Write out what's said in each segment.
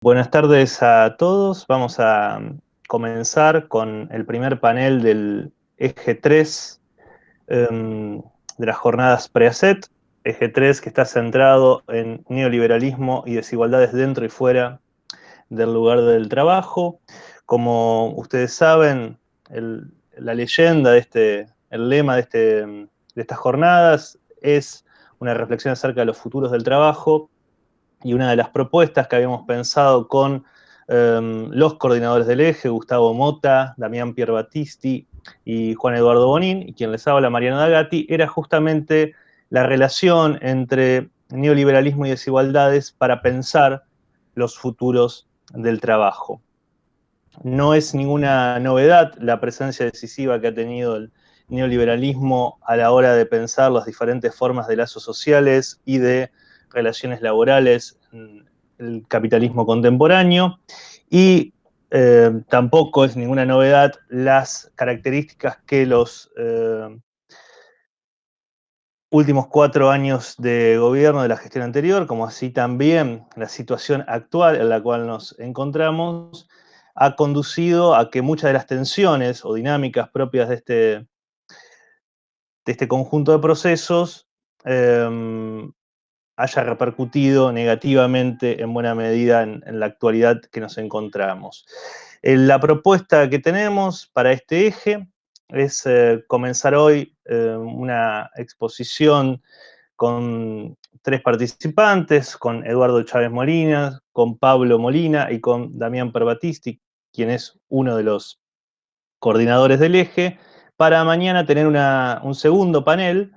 Buenas tardes a todos. Vamos a comenzar con el primer panel del eje 3 de las jornadas PREACET. Eje 3 que está centrado en neoliberalismo y desigualdades dentro y fuera del lugar del trabajo. Como ustedes saben, la leyenda el lema de estas jornadas es una reflexión acerca de los futuros del trabajo. Y una de las propuestas que habíamos pensado con los coordinadores del eje, Gustavo Mota, Damián Pierbattisti y Juan Eduardo Bonín, y quien les habla, Mariano Dagatti, era justamente la relación entre neoliberalismo y desigualdades para pensar los futuros del trabajo. No es ninguna novedad la presencia decisiva que ha tenido el neoliberalismo a la hora de pensar las diferentes formas de lazos sociales y de relaciones laborales en el capitalismo contemporáneo, y tampoco es ninguna novedad las características que los últimos 4 años de gobierno de la gestión anterior, como así también la situación actual en la cual nos encontramos, ha conducido a que muchas de las tensiones o dinámicas propias de este conjunto de procesos haya repercutido negativamente en buena medida en la actualidad que nos encontramos. La propuesta que tenemos para este eje es comenzar hoy una exposición con 3 participantes, con Eduardo Chávez Molina, con Pablo Molina y con Damián Pierbattisti, quien es uno de los coordinadores del eje, para mañana tener un segundo panel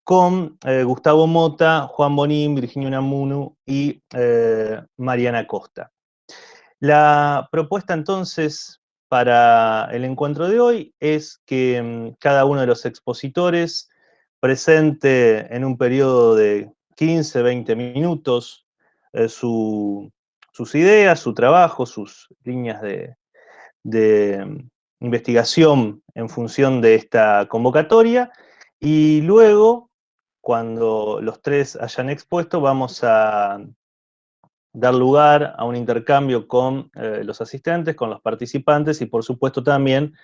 con Gustavo Mota, Juan Bonín, Virginia Unamuno y Mariana Costa. La propuesta entonces para el encuentro de hoy es que cada uno de los expositores presente en un periodo de 15, 20 minutos sus ideas, su trabajo, sus líneas de investigación en función de esta convocatoria, y luego, cuando los 3 hayan expuesto, vamos a dar lugar a un intercambio con los asistentes, con los participantes y por supuesto también,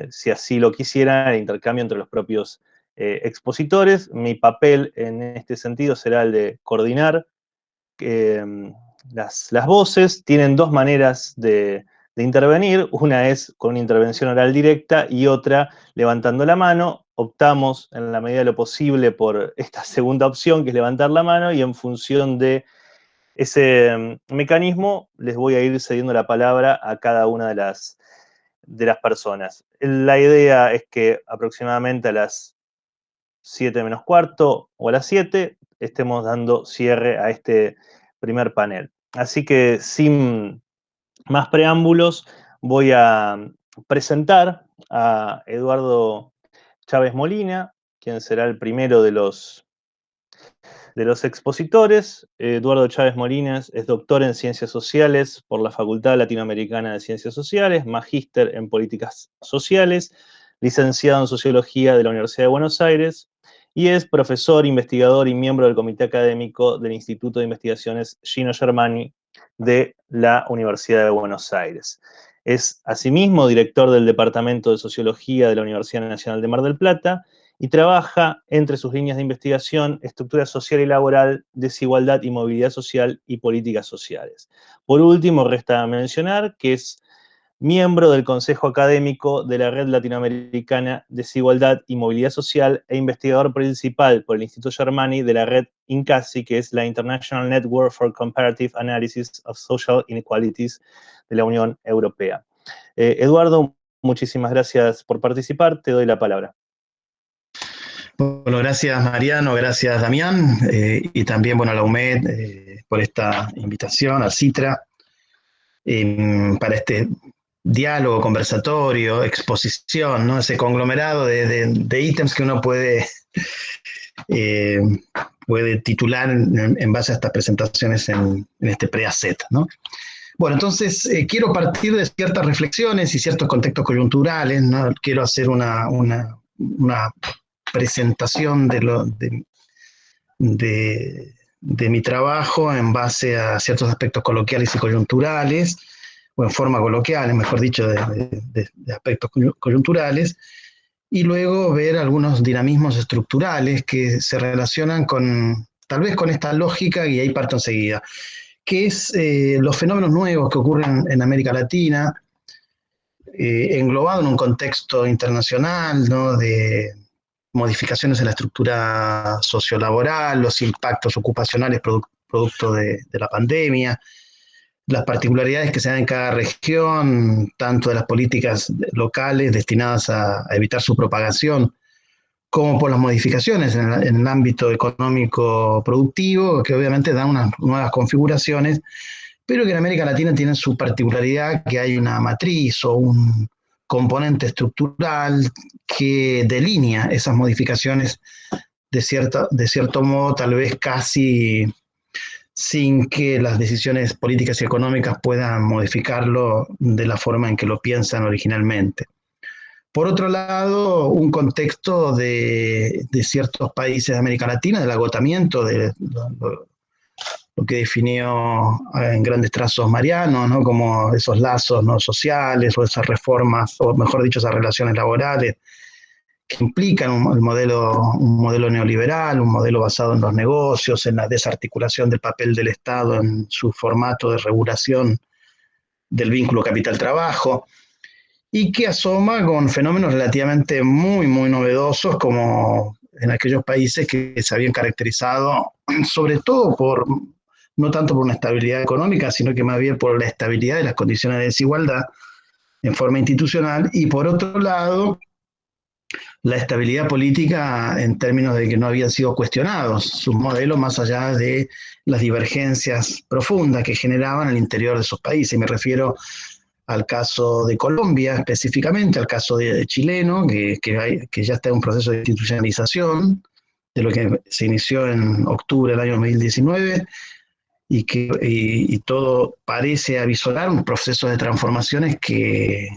si así lo quisieran, el intercambio entre los propios expositores. Mi papel en este sentido será el de coordinar las voces. Tienen 2 maneras de intervenir. Una es con una intervención oral directa y otra levantando la mano. Optamos en la medida de lo posible por esta segunda opción, que es levantar la mano, y en función de ese mecanismo les voy a ir cediendo la palabra a cada una de las personas. La idea es que aproximadamente a las 7 menos cuarto o a las 7 estemos dando cierre a este primer panel. Así que sin más preámbulos, voy a presentar a Eduardo Chávez Molina, quien será el primero de los expositores. Eduardo Chávez Molinas es doctor en Ciencias Sociales por la Facultad Latinoamericana de Ciencias Sociales, magíster en Políticas Sociales, licenciado en Sociología de la Universidad de Buenos Aires, y es profesor, investigador y miembro del comité académico del Instituto de Investigaciones Gino Germani de la Universidad de Buenos Aires. Es asimismo director del Departamento de Sociología de la Universidad Nacional de Mar del Plata y trabaja entre sus líneas de investigación estructura social y laboral, desigualdad y movilidad social y políticas sociales. Por último, resta mencionar que es miembro del Consejo Académico de la Red Latinoamericana Desigualdad y Movilidad Social e investigador principal por el Instituto Germani de la red INCASI, que es la International Network for Comparative Analysis of Social Inequalities de la Unión Europea. Eduardo, muchísimas gracias por participar, te doy la palabra. Bueno, gracias Mariano, gracias Damián, y también bueno, a la UMED por esta invitación, al CITRA, para este diálogo, conversatorio, exposición, ¿no? Ese conglomerado de ítems que uno puede titular en base a estas presentaciones en este PREACET, ¿no? Bueno, entonces quiero partir de ciertas reflexiones y ciertos contextos coyunturales, ¿no? Quiero hacer una presentación de de mi trabajo en base a ciertos aspectos coloquiales y coyunturales, o en forma coloquial, mejor dicho, de aspectos coyunturales, y luego ver algunos dinamismos estructurales que se relacionan con, tal vez con esta lógica, y ahí parto enseguida, que es los fenómenos nuevos que ocurren en América Latina, englobado en un contexto internacional, ¿no? De modificaciones en la estructura sociolaboral, los impactos ocupacionales producto de la pandemia, las particularidades que se dan en cada región, tanto de las políticas locales destinadas a evitar su propagación, como por las modificaciones en el ámbito económico productivo, que obviamente dan unas nuevas configuraciones, pero que en América Latina tienen su particularidad, que hay una matriz o un componente estructural que delinea esas modificaciones de cierto modo, tal vez casi sin que las decisiones políticas y económicas puedan modificarlo de la forma en que lo piensan originalmente. Por otro lado, un contexto de ciertos países de América Latina, del agotamiento de lo que definió en grandes trazos Mariano, ¿no? Como esos lazos, ¿no?, sociales, o esas reformas, o mejor dicho, esas relaciones laborales que implican un modelo neoliberal, un modelo basado en los negocios, en la desarticulación del papel del Estado en su formato de regulación del vínculo capital-trabajo, y que asoma con fenómenos relativamente muy, muy novedosos, como en aquellos países que se habían caracterizado sobre todo por, no tanto por una estabilidad económica, sino que más bien por la estabilidad de las condiciones de desigualdad en forma institucional, y por otro lado, la estabilidad política en términos de que no habían sido cuestionados sus modelos más allá de las divergencias profundas que generaban al interior de esos países. Y me refiero al caso de Colombia específicamente, al caso de chileno, que ya está en un proceso de institucionalización, de lo que se inició en octubre del año 2019, y todo parece avisorar un proceso de transformaciones que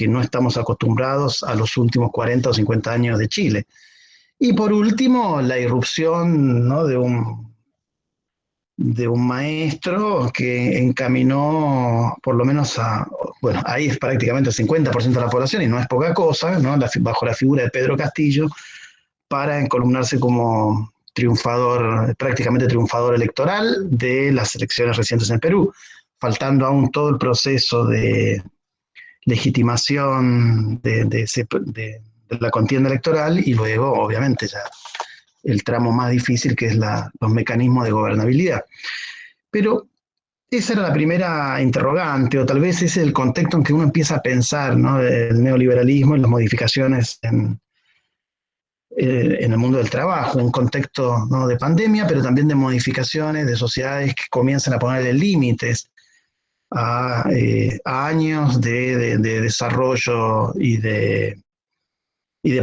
no estamos acostumbrados a los últimos 40 o 50 años de Chile. Y por último, la irrupción, ¿no?, de un maestro que encaminó por lo menos bueno, ahí es prácticamente el 50% de la población, y no es poca cosa, ¿no?, bajo la figura de Pedro Castillo, para encolumnarse como triunfador, prácticamente triunfador electoral de las elecciones recientes en Perú, faltando aún todo el proceso de legitimación de la contienda electoral, y luego, obviamente, ya el tramo más difícil, que es los mecanismos de gobernabilidad. Pero esa era la primera interrogante, o tal vez ese es el contexto en que uno empieza a pensar, ¿no?, el neoliberalismo y las modificaciones en el mundo del trabajo, un contexto, ¿no?, de pandemia, pero también de modificaciones de sociedades que comienzan a ponerle límites a años de desarrollo y de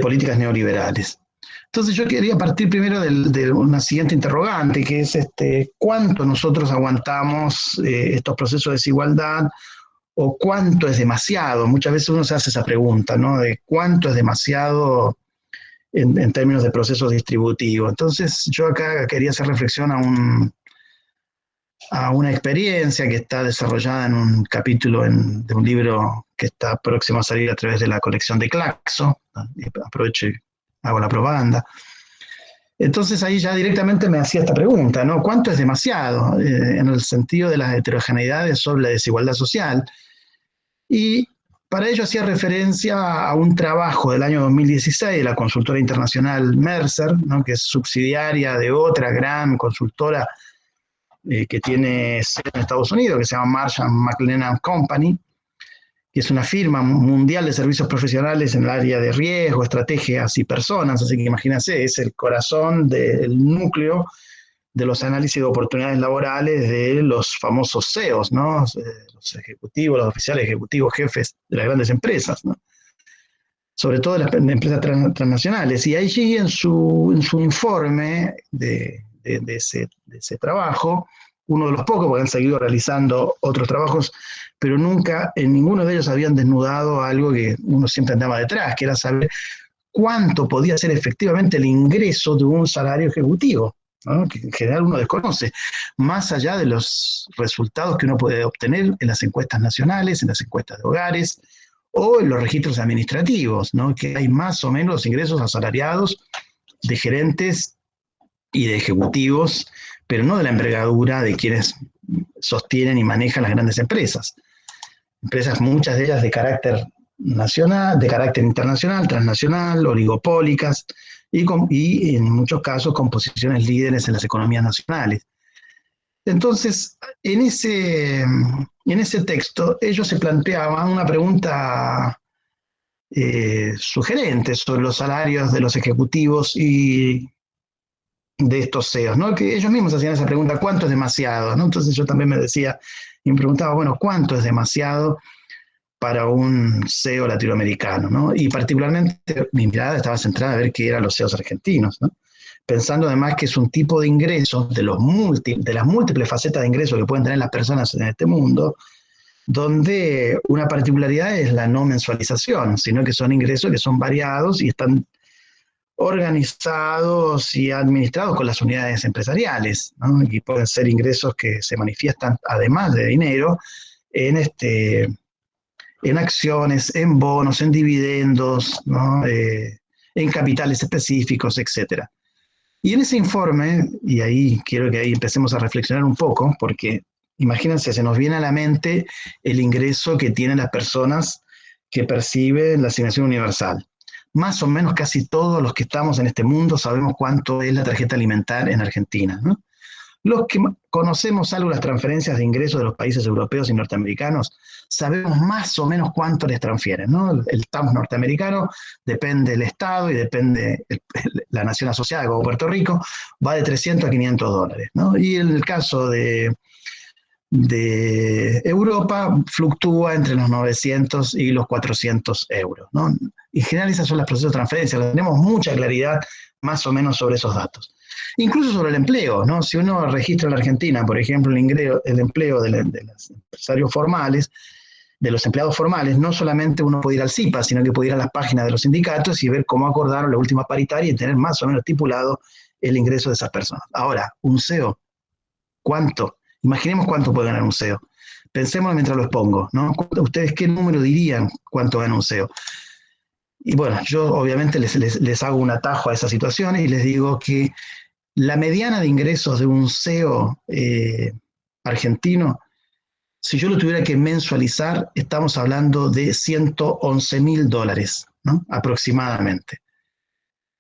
políticas neoliberales. Entonces yo quería partir primero de una siguiente interrogante, que es cuánto nosotros aguantamos estos procesos de desigualdad, o cuánto es demasiado. Muchas veces uno se hace esa pregunta, ¿no?, de cuánto es demasiado en términos de procesos distributivos. Entonces yo acá quería hacer reflexión a una experiencia que está desarrollada en un capítulo de un libro que está próximo a salir a través de la colección de Claxo. Aprovecho y hago la propaganda. Entonces ahí ya directamente me hacía esta pregunta, ¿no? ¿Cuánto es demasiado? En el sentido de las heterogeneidades sobre la desigualdad social. Y para ello hacía referencia a un trabajo del año 2016 de la consultora internacional Mercer, ¿no?, que es subsidiaria de otra gran consultora que tiene sede en Estados Unidos, que se llama Marsh & McLennan Company, que es una firma mundial de servicios profesionales en el área de riesgo, estrategias y personas. Así que imagínense, es el corazón del núcleo de los análisis de oportunidades laborales de los famosos CEOs, ¿no?, los ejecutivos, los oficiales ejecutivos, jefes de las grandes empresas, ¿no?, sobre todo de las empresas transnacionales. Y allí en su informe de ese trabajo, uno de los pocos, porque han seguido realizando otros trabajos, pero nunca en ninguno de ellos habían desnudado algo que uno siempre andaba detrás, que era saber cuánto podía ser efectivamente el ingreso de un salario ejecutivo. ¿no? Que en general uno desconoce, más allá de los resultados que uno puede obtener en las encuestas nacionales, en las encuestas de hogares o en los registros administrativos, ¿no? Que hay más o menos los ingresos asalariados de gerentes y de ejecutivos, pero no de la envergadura de quienes sostienen y manejan las grandes empresas. Empresas, muchas de ellas de carácter nacional, de carácter internacional, transnacional, oligopólicas, y en muchos casos con posiciones líderes en las economías nacionales. Entonces, en ese texto, ellos se planteaban una pregunta sugerente sobre los salarios de los ejecutivos y de estos CEOs, ¿no? Que ellos mismos hacían esa pregunta, ¿cuánto es demasiado? ¿No? Entonces yo también me decía, y me preguntaba, bueno, ¿cuánto es demasiado para un CEO latinoamericano? ¿No? Y particularmente mi mirada estaba centrada a ver qué eran los CEOs argentinos, ¿no? Pensando además que es un tipo de ingresos, de las múltiples facetas de ingresos que pueden tener las personas en este mundo, donde una particularidad es la no mensualización, sino que son ingresos que son variados y están organizados y administrados con las unidades empresariales, ¿no? Y pueden ser ingresos que se manifiestan, además de dinero, en acciones, en bonos, en dividendos, ¿no? En capitales específicos, etcétera. Y en ese informe, y ahí quiero que ahí empecemos a reflexionar un poco, porque imagínense, se nos viene a la mente el ingreso que tienen las personas que perciben la asignación universal. Más o menos casi todos los que estamos en este mundo sabemos cuánto es la tarjeta alimentar en Argentina, ¿no? Los que conocemos algo de las transferencias de ingresos de los países europeos y norteamericanos, sabemos más o menos cuánto les transfieren, ¿no? El TAMS norteamericano depende del estado y depende la nación asociada, como Puerto Rico, va de 300 a 500 dólares, ¿no? Y en el caso de Europa fluctúa entre los 900 y los 400 euros, ¿no? En general esas son las procesos de transferencia, tenemos mucha claridad más o menos sobre esos datos. Incluso sobre el empleo, ¿no? Si uno registra en la Argentina, por ejemplo, el empleo de los empresarios formales, de los empleados formales, no solamente uno puede ir al CIPA, sino que puede ir a las páginas de los sindicatos y ver cómo acordaron la última paritaria y tener más o menos estipulado el ingreso de esas personas. Ahora, un CEO, ¿cuánto? Imaginemos cuánto puede ganar un CEO. Pensemos mientras lo expongo, ¿no? ¿Ustedes qué número dirían cuánto gana un CEO? Y bueno, yo obviamente les hago un atajo a esa situación y les digo que la mediana de ingresos de un CEO argentino, si yo lo tuviera que mensualizar, estamos hablando de 111.000 dólares, ¿no? Aproximadamente.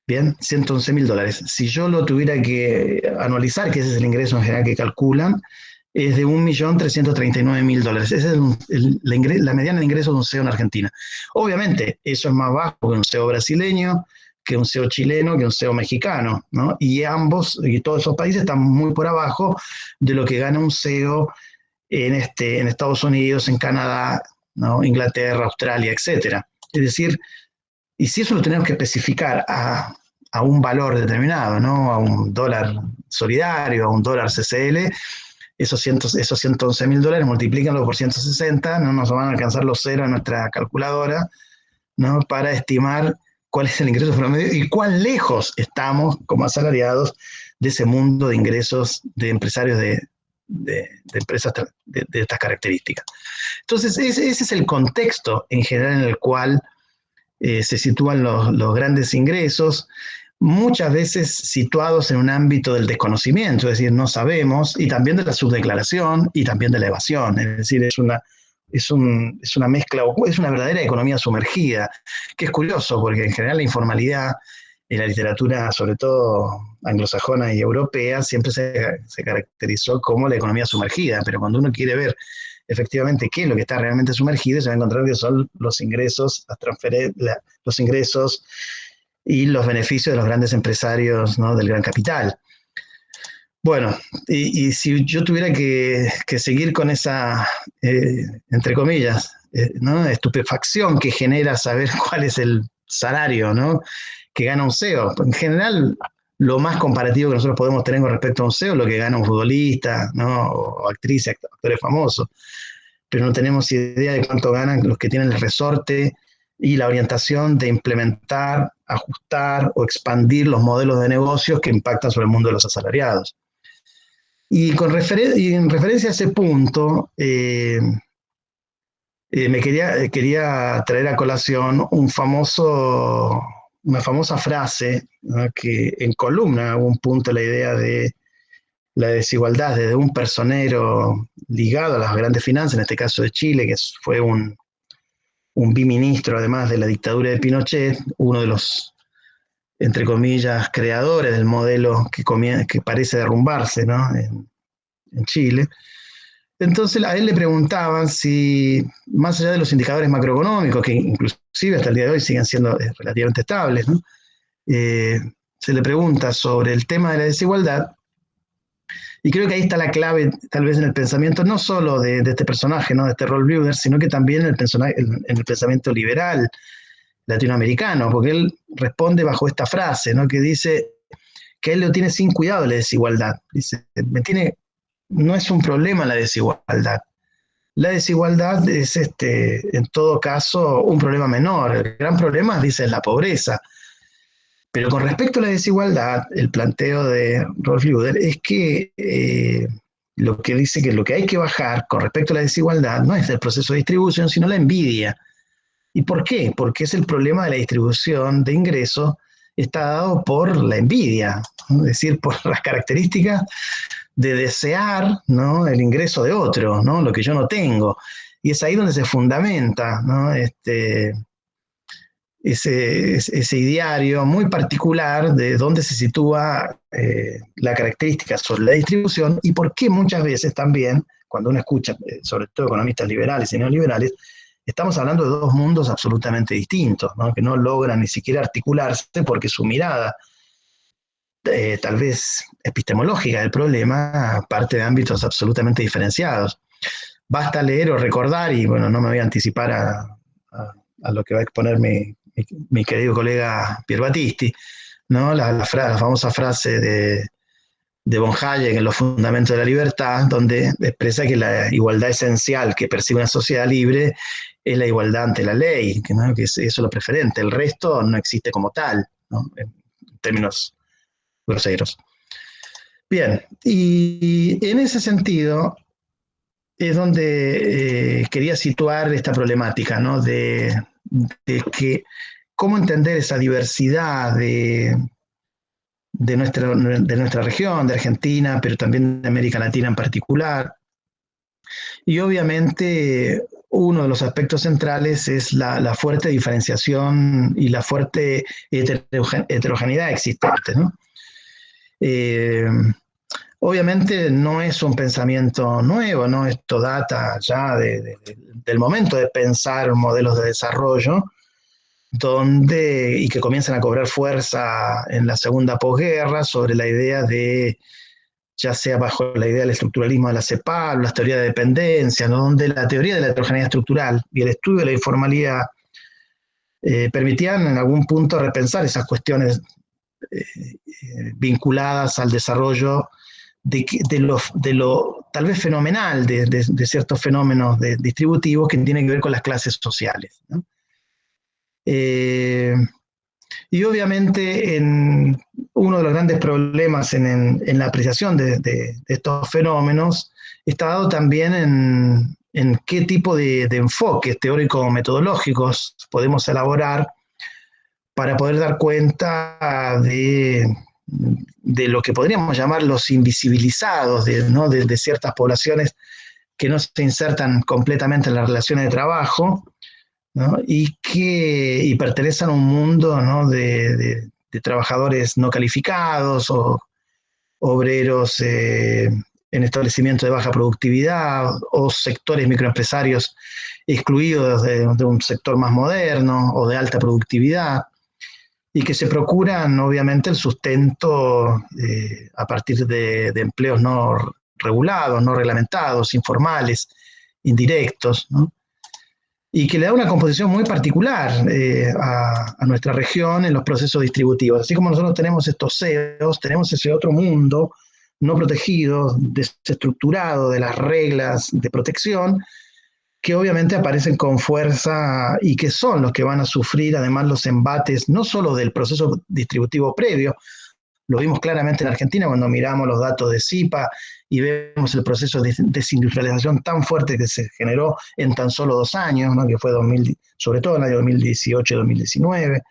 Bien, 111.000 dólares. Si yo lo tuviera que anualizar, que ese es el ingreso en general que calculan, es de 1.339.000 dólares. Esa es la mediana de ingresos de un CEO en Argentina. Obviamente, eso es más bajo que un CEO brasileño, que un CEO chileno, que un CEO mexicano, ¿no? Y ambos, y todos esos países están muy por abajo de lo que gana un CEO en Estados Unidos, en Canadá, ¿no? Inglaterra, Australia, etcétera. Es decir, y si eso lo tenemos que especificar a un valor determinado, ¿no? A un dólar solidario, a un dólar CCL, esos 111.000 dólares, multiplícanlo por 160, no nos van a alcanzar los ceros en nuestra calculadora, ¿no? Para estimar cuál es el ingreso promedio y cuán lejos estamos como asalariados de ese mundo de ingresos de empresarios de empresas de estas características. Entonces, ese es el contexto en general en el cual se sitúan los grandes ingresos, muchas veces situados en un ámbito del desconocimiento, es decir, no sabemos, y también de la subdeclaración y también de la evasión, es decir, es una mezcla, es una verdadera economía sumergida, que es curioso, porque en general la informalidad en la literatura, sobre todo anglosajona y europea, siempre se caracterizó como la economía sumergida, pero cuando uno quiere ver efectivamente qué es lo que está realmente sumergido, se va a encontrar que son los ingresos, los ingresos y los beneficios de los grandes empresarios, ¿no? Del gran capital. Bueno, y si yo tuviera que seguir con esa, entre comillas, ¿no? Estupefacción que genera saber cuál es el salario, ¿no? Que gana un CEO. En general, lo más comparativo que nosotros podemos tener con respecto a un CEO es lo que gana un futbolista, ¿no? O actrices, actores famosos. Pero no tenemos idea de cuánto ganan los que tienen el resorte y la orientación de implementar ajustar o expandir los modelos de negocios que impactan sobre el mundo de los asalariados. Y en referencia a ese punto, quería traer a colación una famosa frase, ¿no?, que encolumna en algún punto la idea de la desigualdad desde un personero ligado a las grandes finanzas, en este caso de Chile, que fue un biministro además de la dictadura de Pinochet, uno de los, entre comillas, creadores del modelo que parece derrumbarse, ¿no?, en Chile. Entonces a él le preguntaban si, más allá de los indicadores macroeconómicos, que inclusive hasta el día de hoy siguen siendo relativamente estables, ¿no?, se le pregunta sobre el tema de la desigualdad, y creo que ahí está la clave, tal vez en el pensamiento, no solo de este personaje, ¿no?, de este Rolf Blüher, sino que también en el pensamiento liberal latinoamericano, porque él responde bajo esta frase, ¿no?, que dice que él lo tiene sin cuidado la desigualdad. Dice, no es un problema la desigualdad. La desigualdad es, en todo caso, un problema menor. El gran problema, dice, es la pobreza. Pero con respecto a la desigualdad, el planteo de Rolf Blüher es que lo que dice que lo que hay que bajar con respecto a la desigualdad no es el proceso de distribución, sino la envidia. ¿Y por qué? Porque es el problema de la distribución de ingresos, está dado por la envidia, ¿no?, es decir, por las características de desear, ¿no?, el ingreso de otro, ¿no?, lo que yo no tengo. Y es ahí donde se fundamenta, ¿no?, ese ideario muy particular de dónde se sitúa la característica sobre la distribución y por qué muchas veces también, cuando uno escucha, sobre todo economistas liberales y neoliberales, estamos hablando de dos mundos absolutamente distintos, ¿no?, que no logran ni siquiera articularse porque su mirada, tal vez epistemológica del problema, parte de ámbitos absolutamente diferenciados. Basta leer o recordar, y bueno, no me voy a anticipar a lo que va a exponer mi querido colega Pier Battisti, ¿no?, la famosa frase de von Hayek en Los Fundamentos de la Libertad, donde expresa que la igualdad esencial que percibe una sociedad libre es la igualdad ante la ley, ¿no?, que eso es lo preferente, el resto no existe como tal, ¿no?, en términos groseros. Bien, y en ese sentido es donde quería situar esta problemática, ¿no?, de que cómo entender esa diversidad de nuestra región, de Argentina, pero también de América Latina en particular. Y obviamente uno de los aspectos centrales es la fuerte diferenciación y la fuerte heterogeneidad existente, ¿no? Obviamente no es un pensamiento nuevo, ¿no? Esto data ya del momento de pensar modelos de desarrollo, y que comienzan a cobrar fuerza en la segunda posguerra sobre la idea de, ya sea bajo la idea del estructuralismo de la CEPAL, las teorías de dependencia, ¿no?, donde la teoría de la heterogeneidad estructural y el estudio de la informalidad permitían en algún punto repensar esas cuestiones vinculadas al desarrollo de lo tal vez fenomenal de ciertos fenómenos distributivos que tienen que ver con las clases sociales, ¿no? Y obviamente uno de los grandes problemas en la apreciación de estos fenómenos está dado también en qué tipo de enfoques teórico-metodológicos podemos elaborar para poder dar cuenta de lo que podríamos llamar los invisibilizados, ¿no?, de ciertas poblaciones que no se insertan completamente en las relaciones de trabajo, ¿no?, y pertenecen a un mundo, ¿no?, de trabajadores no calificados o obreros en establecimientos de baja productividad o sectores microempresarios excluidos de un sector más moderno o de alta productividad, y que se procuran obviamente el sustento a partir de empleos no regulados, no reglamentados, informales, indirectos, ¿no?, y que le da una composición muy particular a nuestra región en los procesos distributivos. Así como nosotros tenemos estos CEOs, tenemos ese otro mundo no protegido, desestructurado de las reglas de protección, que obviamente aparecen con fuerza y que son los que van a sufrir además los embates, no solo del proceso distributivo previo, lo vimos claramente en Argentina cuando miramos los datos de CIPA y vemos el proceso de desindustrialización tan fuerte que se generó en tan solo 2 años, ¿no? Que fue sobre todo en el año 2018 y 2019,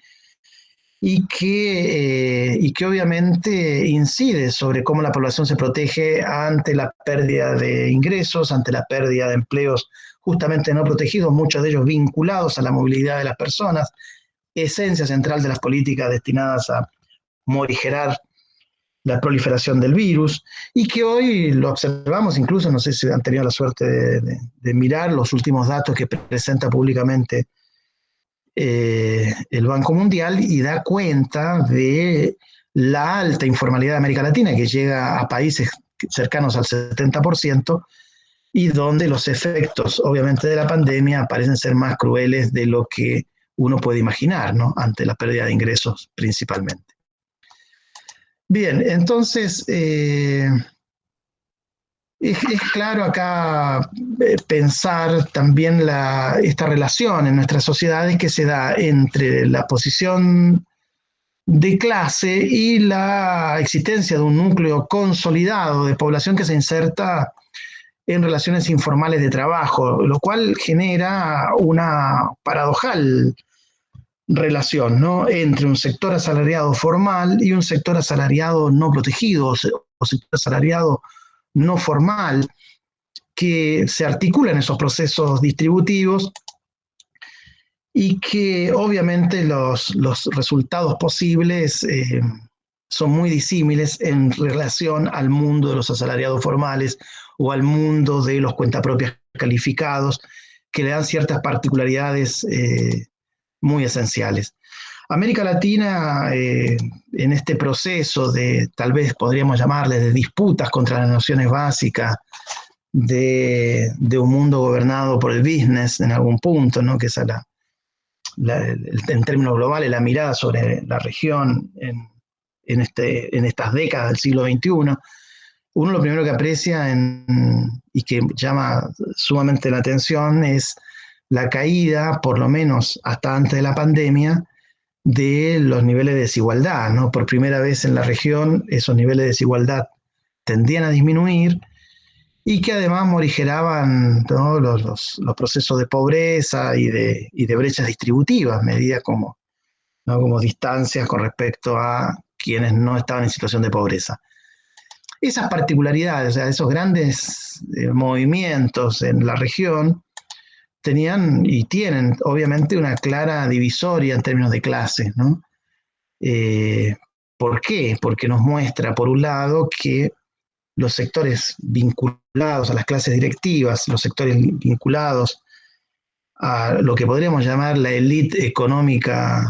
y que obviamente incide sobre cómo la población se protege ante la pérdida de ingresos, ante la pérdida de empleos justamente no protegidos, muchos de ellos vinculados a la movilidad de las personas, esencia central de las políticas destinadas a morigerar la proliferación del virus, y que hoy lo observamos, incluso, no sé si han tenido la suerte de mirar los últimos datos que presenta públicamente el Banco Mundial, y da cuenta de la alta informalidad de América Latina, que llega a países cercanos al 70%, y donde los efectos, obviamente, de la pandemia parecen ser más crueles de lo que uno puede imaginar, ¿no? Ante la pérdida de ingresos principalmente. Bien, entonces, es claro acá pensar también esta relación en nuestras sociedades que se da entre la posición de clase y la existencia de un núcleo consolidado de población que se inserta en relaciones informales de trabajo, lo cual genera una paradojal relación, ¿no? Entre un sector asalariado formal y un sector asalariado no protegido, o sector asalariado no formal, que se articula en esos procesos distributivos y que obviamente los resultados posibles son muy disímiles en relación al mundo de los asalariados formales o al mundo de los cuentapropias calificados, que le dan ciertas particularidades muy esenciales. América Latina, en este proceso de, tal vez podríamos llamarle, de disputas contra las nociones básicas de un mundo gobernado por el business en algún punto, ¿no? Que es en términos globales la mirada sobre la región en estas décadas del siglo XXI, uno lo primero que aprecia y que llama sumamente la atención es la caída, por lo menos hasta antes de la pandemia, de los niveles de desigualdad, ¿no? Por primera vez en la región esos niveles de desigualdad tendían a disminuir y que además morigeraban, ¿no? los procesos de pobreza y de brechas distributivas, medidas como, ¿no? como distancias con respecto a quienes no estaban en situación de pobreza. Esas particularidades, o sea, esos grandes movimientos en la región, tenían y tienen obviamente una clara divisoria en términos de clase, ¿no? ¿Por qué? Porque nos muestra, por un lado, que los sectores vinculados a las clases directivas, los sectores vinculados a lo que podríamos llamar la élite económica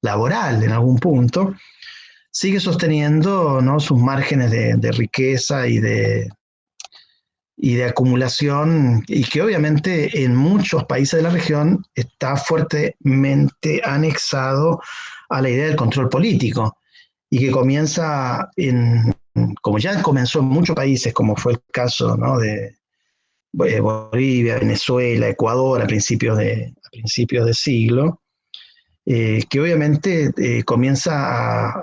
laboral en algún punto, sigue sosteniendo, ¿no? sus márgenes de riqueza y de acumulación, y que obviamente en muchos países de la región está fuertemente anexado a la idea del control político, y que comienza como ya comenzó en muchos países, como fue el caso, ¿no? de Bolivia, Venezuela, Ecuador a principios de siglo, que obviamente comienza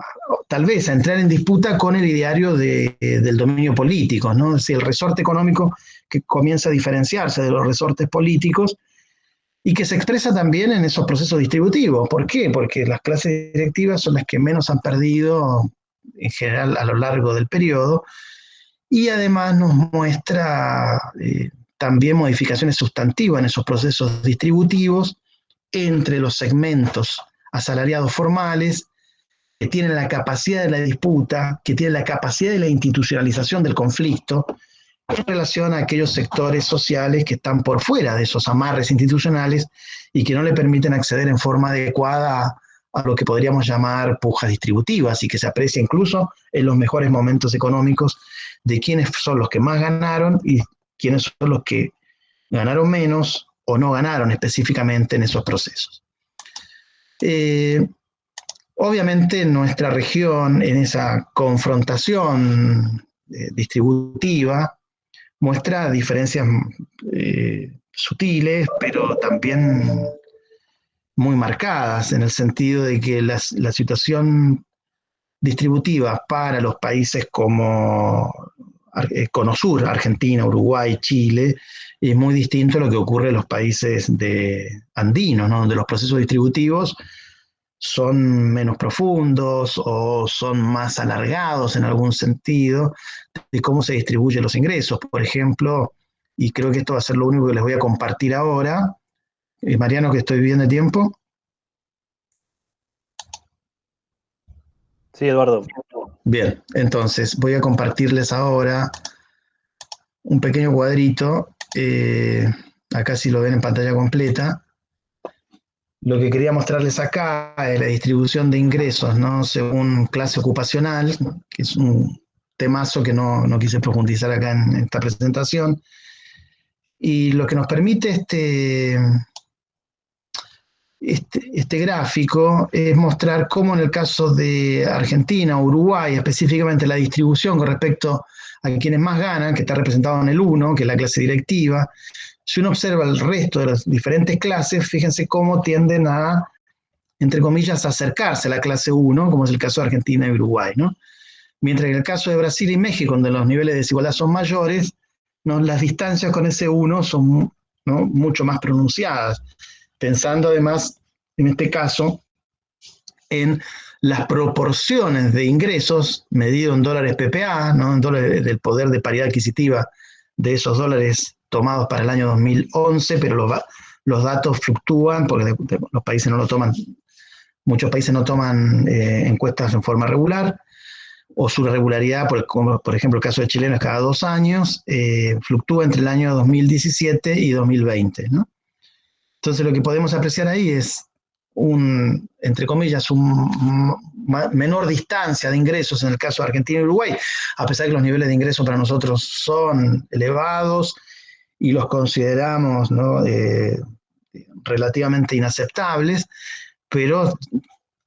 tal vez a entrar en disputa con el ideario del dominio político, ¿no? Es decir, el resorte económico que comienza a diferenciarse de los resortes políticos y que se expresa también en esos procesos distributivos. ¿Por qué? Porque las clases directivas son las que menos han perdido en general a lo largo del periodo, y además nos muestra también modificaciones sustantivas en esos procesos distributivos entre los segmentos asalariados formales, que tienen la capacidad de la disputa, que tienen la capacidad de la institucionalización del conflicto, en relación a aquellos sectores sociales que están por fuera de esos amarres institucionales y que no le permiten acceder en forma adecuada a lo que podríamos llamar pujas distributivas, y que se aprecia incluso en los mejores momentos económicos de quiénes son los que más ganaron y quiénes son los que ganaron menos o no ganaron específicamente en esos procesos. Obviamente nuestra región, en esa confrontación distributiva, muestra diferencias sutiles, pero también muy marcadas, en el sentido de que la situación distributiva para los países como Cono Sur, Argentina, Uruguay, Chile, es muy distinto a lo que ocurre en los países andinos, ¿no? Donde los procesos distributivos son menos profundos o son más alargados en algún sentido de cómo se distribuyen los ingresos. Por ejemplo, y creo que esto va a ser lo único que les voy a compartir ahora, Mariano, que estoy viendo de tiempo. Sí, Eduardo. Bien, entonces voy a compartirles ahora un pequeño cuadrito, acá si lo ven en pantalla completa. Lo que quería mostrarles acá es la distribución de ingresos, ¿no? Según clase ocupacional, que es un temazo que no quise profundizar acá en esta presentación. Y lo que nos permite este gráfico es mostrar cómo en el caso de Argentina, Uruguay, específicamente la distribución con respecto a quienes más ganan, que está representado en el 1, que es la clase directiva. Si uno observa el resto de las diferentes clases, fíjense cómo tienden a, entre comillas, acercarse a la clase 1, como es el caso de Argentina y Uruguay, ¿no? Mientras que en el caso de Brasil y México, donde los niveles de desigualdad son mayores, ¿no? Las distancias con ese 1 son, ¿no?, mucho más pronunciadas, pensando además, en este caso, en las proporciones de ingresos medido en dólares PPA, ¿no?, en dólares del poder de paridad adquisitiva de esos dólares tomados para el año 2011, pero los datos fluctúan porque los países no lo toman, muchos países no toman encuestas en forma regular, o su regularidad, como por ejemplo el caso de Chile, es cada 2 años, fluctúa entre el año 2017 y 2020, ¿no? Entonces lo que podemos apreciar ahí es entre comillas, menor distancia de ingresos en el caso de Argentina y Uruguay, a pesar de que los niveles de ingresos para nosotros son elevados y los consideramos, ¿no?, relativamente inaceptables, pero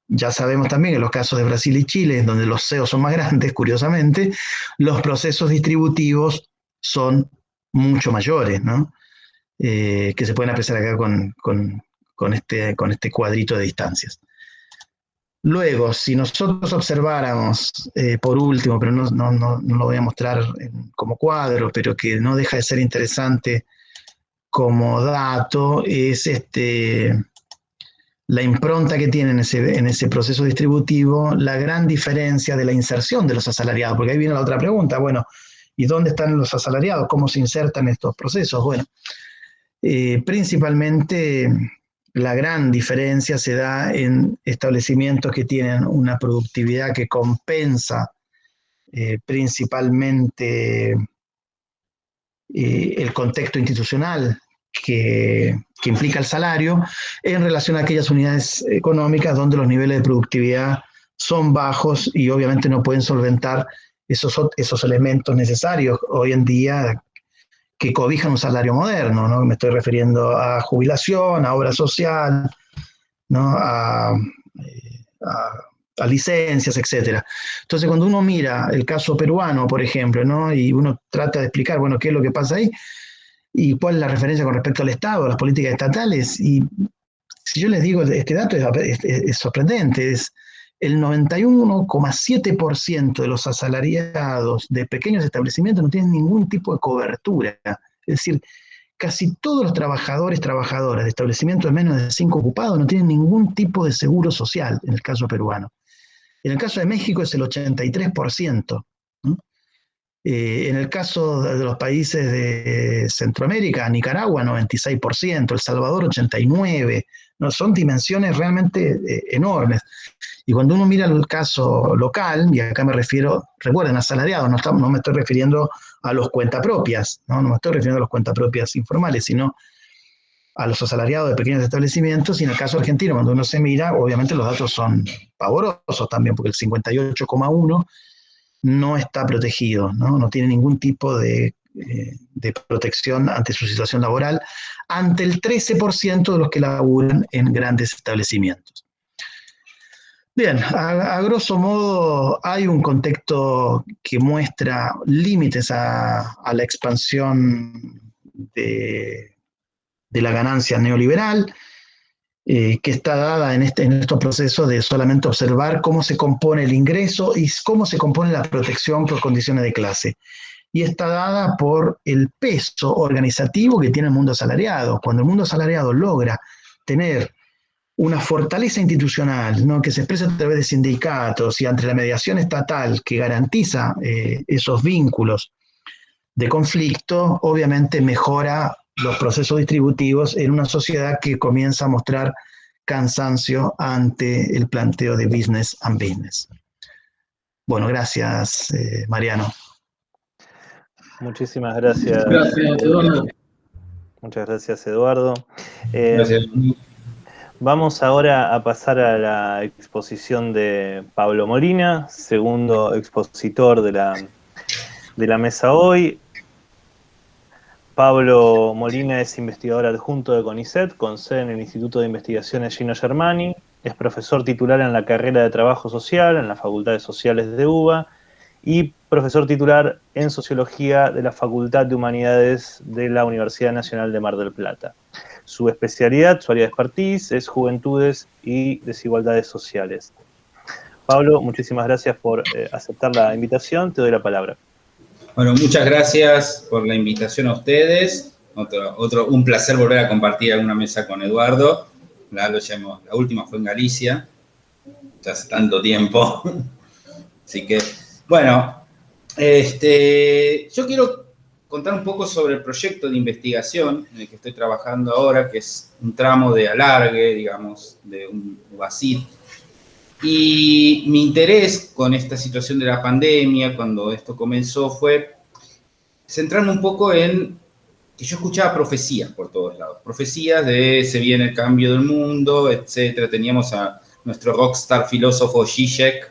ya sabemos también en los casos de Brasil y Chile, donde los CEOs son más grandes, curiosamente, los procesos distributivos son mucho mayores, ¿no? Que se pueden apreciar acá con este cuadrito de distancias. Luego, si nosotros observáramos, por último, pero no lo voy a mostrar como cuadro, pero que no deja de ser interesante como dato, es la impronta que tiene en ese proceso distributivo, la gran diferencia de la inserción de los asalariados, porque ahí viene la otra pregunta, bueno, ¿y dónde están los asalariados? ¿Cómo se insertan estos procesos? Bueno, principalmente la gran diferencia se da en establecimientos que tienen una productividad que compensa principalmente el contexto institucional que implica el salario en relación a aquellas unidades económicas donde los niveles de productividad son bajos y obviamente no pueden solventar esos elementos necesarios hoy en día que cobijan un salario moderno, ¿no? Me estoy refiriendo a jubilación, a obra social, ¿no?, a licencias, etcétera. Entonces, cuando uno mira el caso peruano, por ejemplo, ¿no?, y uno trata de explicar, bueno, qué es lo que pasa ahí y cuál es la referencia con respecto al Estado, a las políticas estatales, y si yo les digo, este dato es sorprendente, es el 91,7% de los asalariados de pequeños establecimientos no tienen ningún tipo de cobertura. Es decir, casi todos los trabajadoras de establecimientos de menos de 5 ocupados no tienen ningún tipo de seguro social, en el caso peruano. En el caso de México es el 83%, ¿no? En el caso de los países de Centroamérica, Nicaragua 96%, El Salvador 89%, ¿no? Son dimensiones realmente enormes. Y cuando uno mira el caso local, y acá me refiero, recuerden, asalariados, no me estoy refiriendo a los cuentapropias, ¿no? No me estoy refiriendo a los cuentapropias informales, sino a los asalariados de pequeños establecimientos. Y en el caso argentino, cuando uno se mira, obviamente los datos son pavorosos también, porque el 58,1% no está protegido, no tiene ningún tipo de protección ante su situación laboral, ante el 13% de los que laburan en grandes establecimientos. Bien, a grosso modo hay un contexto que muestra límites a la expansión de de la ganancia neoliberal, que está dada en estos procesos de solamente observar cómo se compone el ingreso y cómo se compone la protección por condiciones de clase. Y está dada por el peso organizativo que tiene el mundo asalariado. Cuando el mundo asalariado logra tener una fortaleza institucional, ¿no?, que se expresa a través de sindicatos y ante la mediación estatal que garantiza esos vínculos de conflicto, obviamente mejora los procesos distributivos en una sociedad que comienza a mostrar cansancio ante el planteo de business and business. Bueno, gracias, Mariano. Muchísimas gracias. Gracias, Eduardo. Muchas gracias, Eduardo. Gracias. Vamos ahora a pasar a la exposición de Pablo Molina, segundo expositor de la mesa hoy. Pablo Molina es investigador adjunto de CONICET, con sede en el Instituto de Investigaciones Gino Germani. Es profesor titular en la carrera de Trabajo Social en la Facultad de Sociales de UBA y profesor titular en Sociología de la Facultad de Humanidades de la Universidad Nacional de Mar del Plata. Su especialidad, su área de expertise, es Juventudes y Desigualdades Sociales. Pablo, muchísimas gracias por aceptar la invitación. Te doy la palabra. Bueno, muchas gracias por la invitación a ustedes. Un placer volver a compartir alguna mesa con Eduardo. La última fue en Galicia, ya hace tanto tiempo. Así que, bueno, yo quiero contar un poco sobre el proyecto de investigación en el que estoy trabajando ahora, que es un tramo de alargue, digamos, de un UASIT. Y mi interés con esta situación de la pandemia, cuando esto comenzó, fue centrarme un poco en que yo escuchaba profecías por todos lados. Profecías de se viene el cambio del mundo, etc. Teníamos a nuestro rockstar filósofo Zizek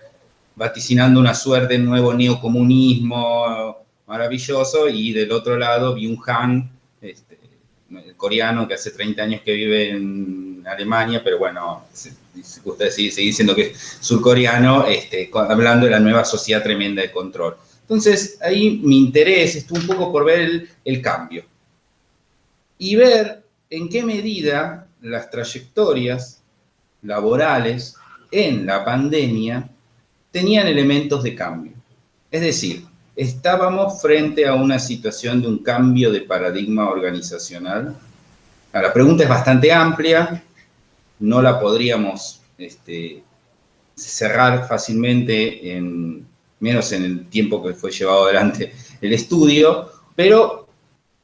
vaticinando una suerte de nuevo neocomunismo maravilloso, y del otro lado Byung Han, el coreano que hace 30 años que vive en Alemania, pero bueno, usted sigue diciendo que es surcoreano, hablando de la nueva sociedad tremenda de control. Entonces, ahí mi interés estuvo un poco por ver el cambio y ver en qué medida las trayectorias laborales en la pandemia tenían elementos de cambio. Es decir, estábamos frente a una situación de un cambio de paradigma organizacional. La pregunta es bastante amplia, no la podríamos cerrar fácilmente, menos en el tiempo que fue llevado adelante el estudio, pero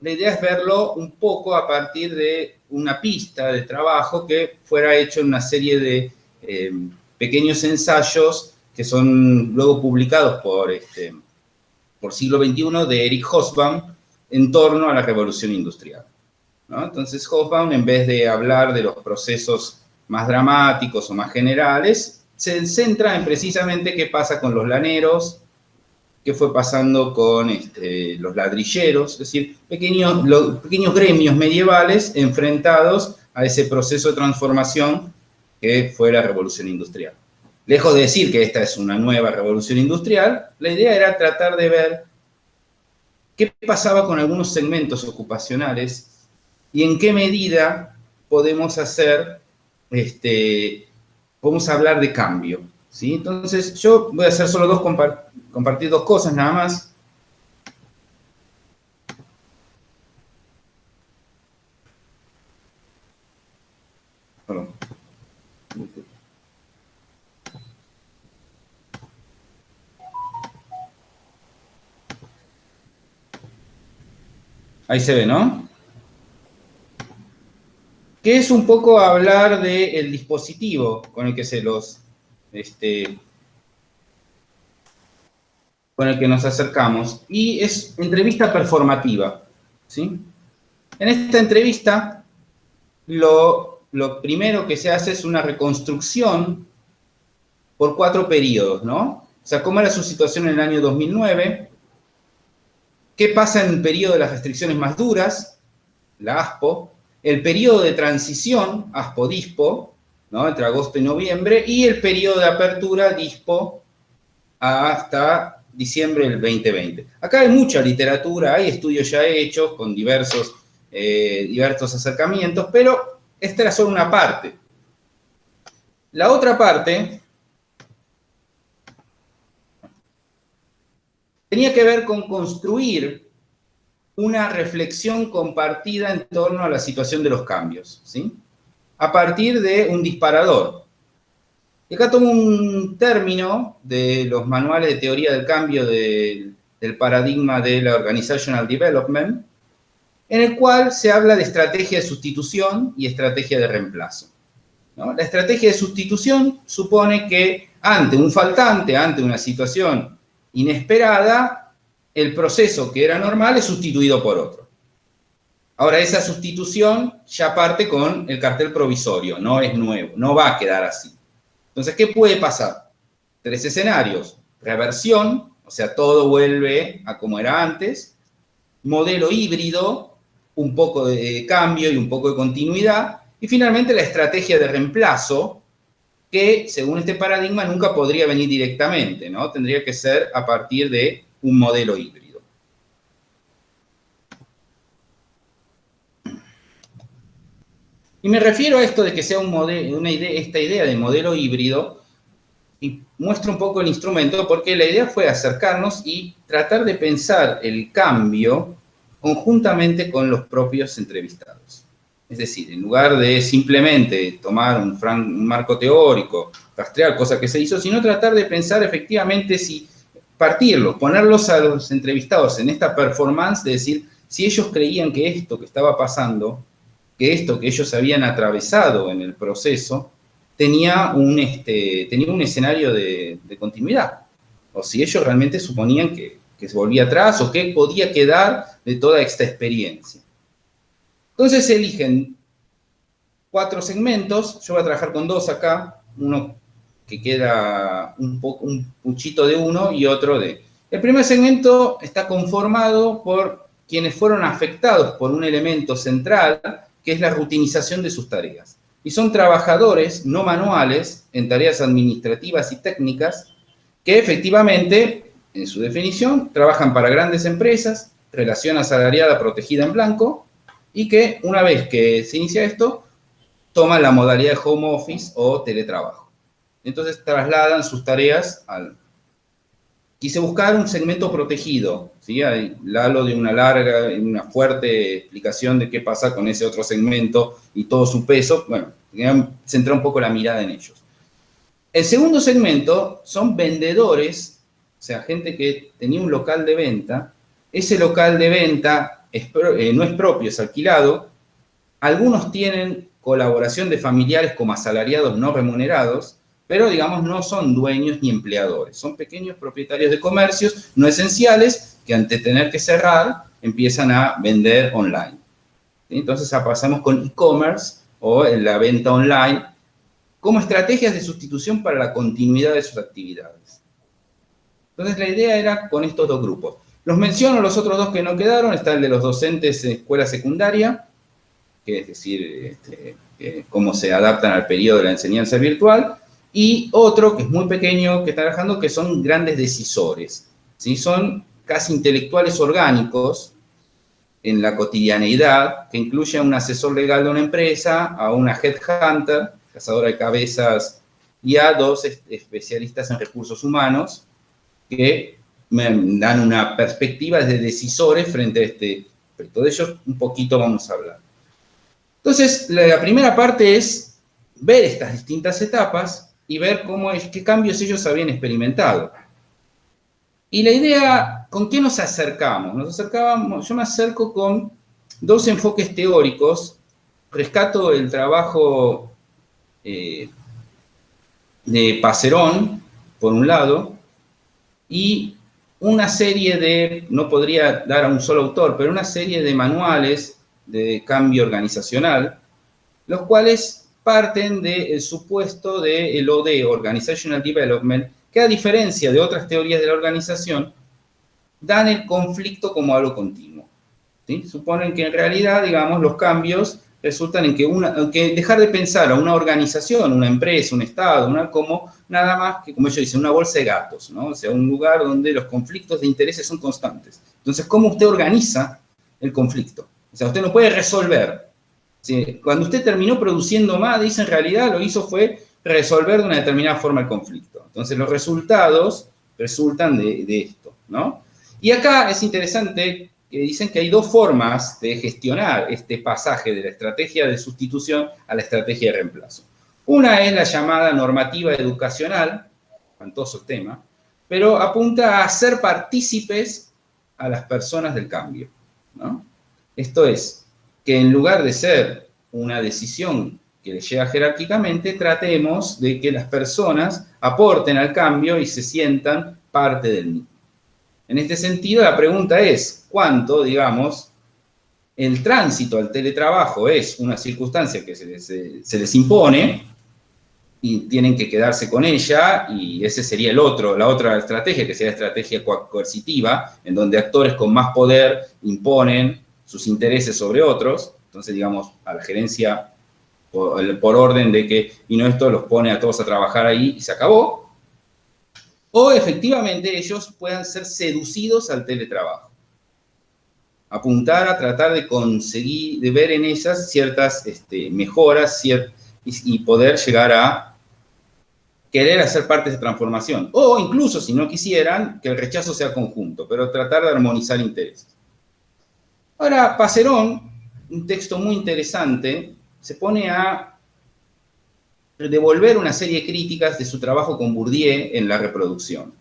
la idea es verlo un poco a partir de una pista de trabajo que fuera hecho en una serie de pequeños ensayos que son luego publicados por Siglo XXI de Eric Hobsbawm en torno a la revolución industrial, ¿no? Entonces Hobsbawm, en vez de hablar de los procesos más dramáticos o más generales, se centra en precisamente qué pasa con los laneros, qué fue pasando con los ladrilleros, es decir, los pequeños gremios medievales enfrentados a ese proceso de transformación que fue la revolución industrial. Lejos de decir que esta es una nueva revolución industrial, la idea era tratar de ver qué pasaba con algunos segmentos ocupacionales y en qué medida podemos podemos hablar de cambio, ¿sí? Entonces, yo voy a hacer solo compartir dos cosas nada más. Perdón. Ahí se ve, ¿no? Que es un poco hablar del dispositivo con el que con el que nos acercamos, y es entrevista performativa, ¿sí? En esta entrevista, lo primero que se hace es una reconstrucción por 4 periodos, ¿no? O sea, cómo era su situación en el año 2009, qué pasa en el periodo de las restricciones más duras, la ASPO, el periodo de transición, ASPO-DISPO, ¿no?, entre agosto y noviembre, y el periodo de apertura, DISPO, hasta diciembre del 2020. Acá hay mucha literatura, hay estudios ya hechos con diversos diversos acercamientos, pero esta era solo una parte. La otra parte tenía que ver con construir una reflexión compartida en torno a la situación de los cambios, ¿sí? A partir de un disparador. Y acá tomo un término de los manuales de teoría del cambio del paradigma de la Organizational Development, en el cual se habla de estrategia de sustitución y estrategia de reemplazo, ¿no? La estrategia de sustitución supone que ante un faltante, ante una situación inesperada, el proceso que era normal es sustituido por otro. Ahora, esa sustitución ya parte con el cartel provisorio, no es nuevo, no va a quedar así. Entonces, ¿qué puede pasar? 3 escenarios. Reversión, o sea, todo vuelve a como era antes. Modelo híbrido, un poco de cambio y un poco de continuidad. Y finalmente la estrategia de reemplazo, que según este paradigma nunca podría venir directamente, ¿no? Tendría que ser a partir de un modelo híbrido. Y me refiero a esto de que sea un modelo, esta idea de modelo híbrido, y muestro un poco el instrumento, porque la idea fue acercarnos y tratar de pensar el cambio conjuntamente con los propios entrevistados. Es decir, en lugar de simplemente tomar un marco teórico, rastrear cosas que se hizo, sino tratar de pensar efectivamente si partirlos, ponerlos a los entrevistados en esta performance de decir si ellos creían que esto que estaba pasando, que esto que ellos habían atravesado en el proceso, tenía un escenario de continuidad, o si ellos realmente suponían que se volvía atrás, o qué podía quedar de toda esta experiencia. Entonces se eligen 4 segmentos, yo voy a trabajar con 2 acá, uno que queda un puchito de uno y otro de... El primer segmento está conformado por quienes fueron afectados por un elemento central, que es la rutinización de sus tareas. Y son trabajadores no manuales en tareas administrativas y técnicas que efectivamente, en su definición, trabajan para grandes empresas, relación asalariada protegida en blanco, y que una vez que se inicia esto, toman la modalidad de home office o teletrabajo. Entonces trasladan sus tareas al... Quise buscar un segmento protegido, ¿sí? Hablo de una fuerte explicación de qué pasa con ese otro segmento y todo su peso. Bueno, centrar un poco la mirada en ellos. El segundo segmento son vendedores, o sea, gente que tenía un local de venta. Ese local de venta no es propio, es alquilado. Algunos tienen colaboración de familiares como asalariados no remunerados, pero digamos no son dueños ni empleadores, son pequeños propietarios de comercios no esenciales que ante tener que cerrar empiezan a vender online. Entonces pasamos con e-commerce o la venta online como estrategias de sustitución para la continuidad de sus actividades. Entonces la idea era con estos 2 grupos. Los menciono los otros 2 que no quedaron, está el de los docentes en escuela secundaria, que es decir, cómo se adaptan al periodo de la enseñanza virtual, y otro que es muy pequeño que está trabajando, que son grandes decisores, ¿sí? Son casi intelectuales orgánicos en la cotidianeidad, que incluye a un asesor legal de una empresa, a una headhunter, cazadora de cabezas, y a 2 especialistas en recursos humanos, que me dan una perspectiva de decisores frente a este aspecto. De ellos un poquito vamos a hablar. Entonces, la primera parte es ver estas distintas etapas y ver qué cambios ellos habían experimentado. Y la idea, ¿con qué nos acercamos? Yo me acerco con 2 enfoques teóricos. Rescato el trabajo de Passerón, por un lado, y una serie de, no podría dar a un solo autor, pero una serie de manuales de cambio organizacional, los cuales parten del supuesto del OD, Organizational Development, que a diferencia de otras teorías de la organización, dan el conflicto como algo continuo, ¿sí? Suponen que en realidad, digamos, los cambios resultan en que dejar de pensar a una organización, una empresa, un Estado, como nada más que, como ellos dicen, una bolsa de gatos, ¿no? O sea, un lugar donde los conflictos de intereses son constantes. Entonces, ¿cómo usted organiza el conflicto? O sea, usted no puede resolver. ¿Sí? Cuando usted terminó produciendo más, dice, en realidad lo hizo fue resolver de una determinada forma el conflicto. Entonces, los resultados resultan de esto, ¿no? Y acá es interesante que dicen que hay dos formas de gestionar este pasaje de la estrategia de sustitución a la estrategia de reemplazo. Una es la llamada normativa educacional, espantoso tema, pero apunta a hacer partícipes a las personas del cambio, ¿no? Esto es, que en lugar de ser una decisión que les llega jerárquicamente, tratemos de que las personas aporten al cambio y se sientan parte del mismo. En este sentido, la pregunta es, ¿cuánto, digamos, el tránsito al teletrabajo es una circunstancia que se les impone y tienen que quedarse con ella, y ese sería la otra estrategia, que sería la estrategia coercitiva, en donde actores con más poder imponen sus intereses sobre otros? Entonces, digamos, a la gerencia, por orden de que, y no, esto los pone a todos a trabajar ahí y se acabó. O efectivamente ellos puedan ser seducidos al teletrabajo. Apuntar a tratar de conseguir, de ver en ellas ciertas mejoras y poder llegar a querer hacer parte de esa transformación. O incluso, si no quisieran, que el rechazo sea conjunto, pero tratar de armonizar intereses. Ahora, Passerón, un texto muy interesante, se pone a devolver una serie de críticas de su trabajo con Bourdieu en la reproducción.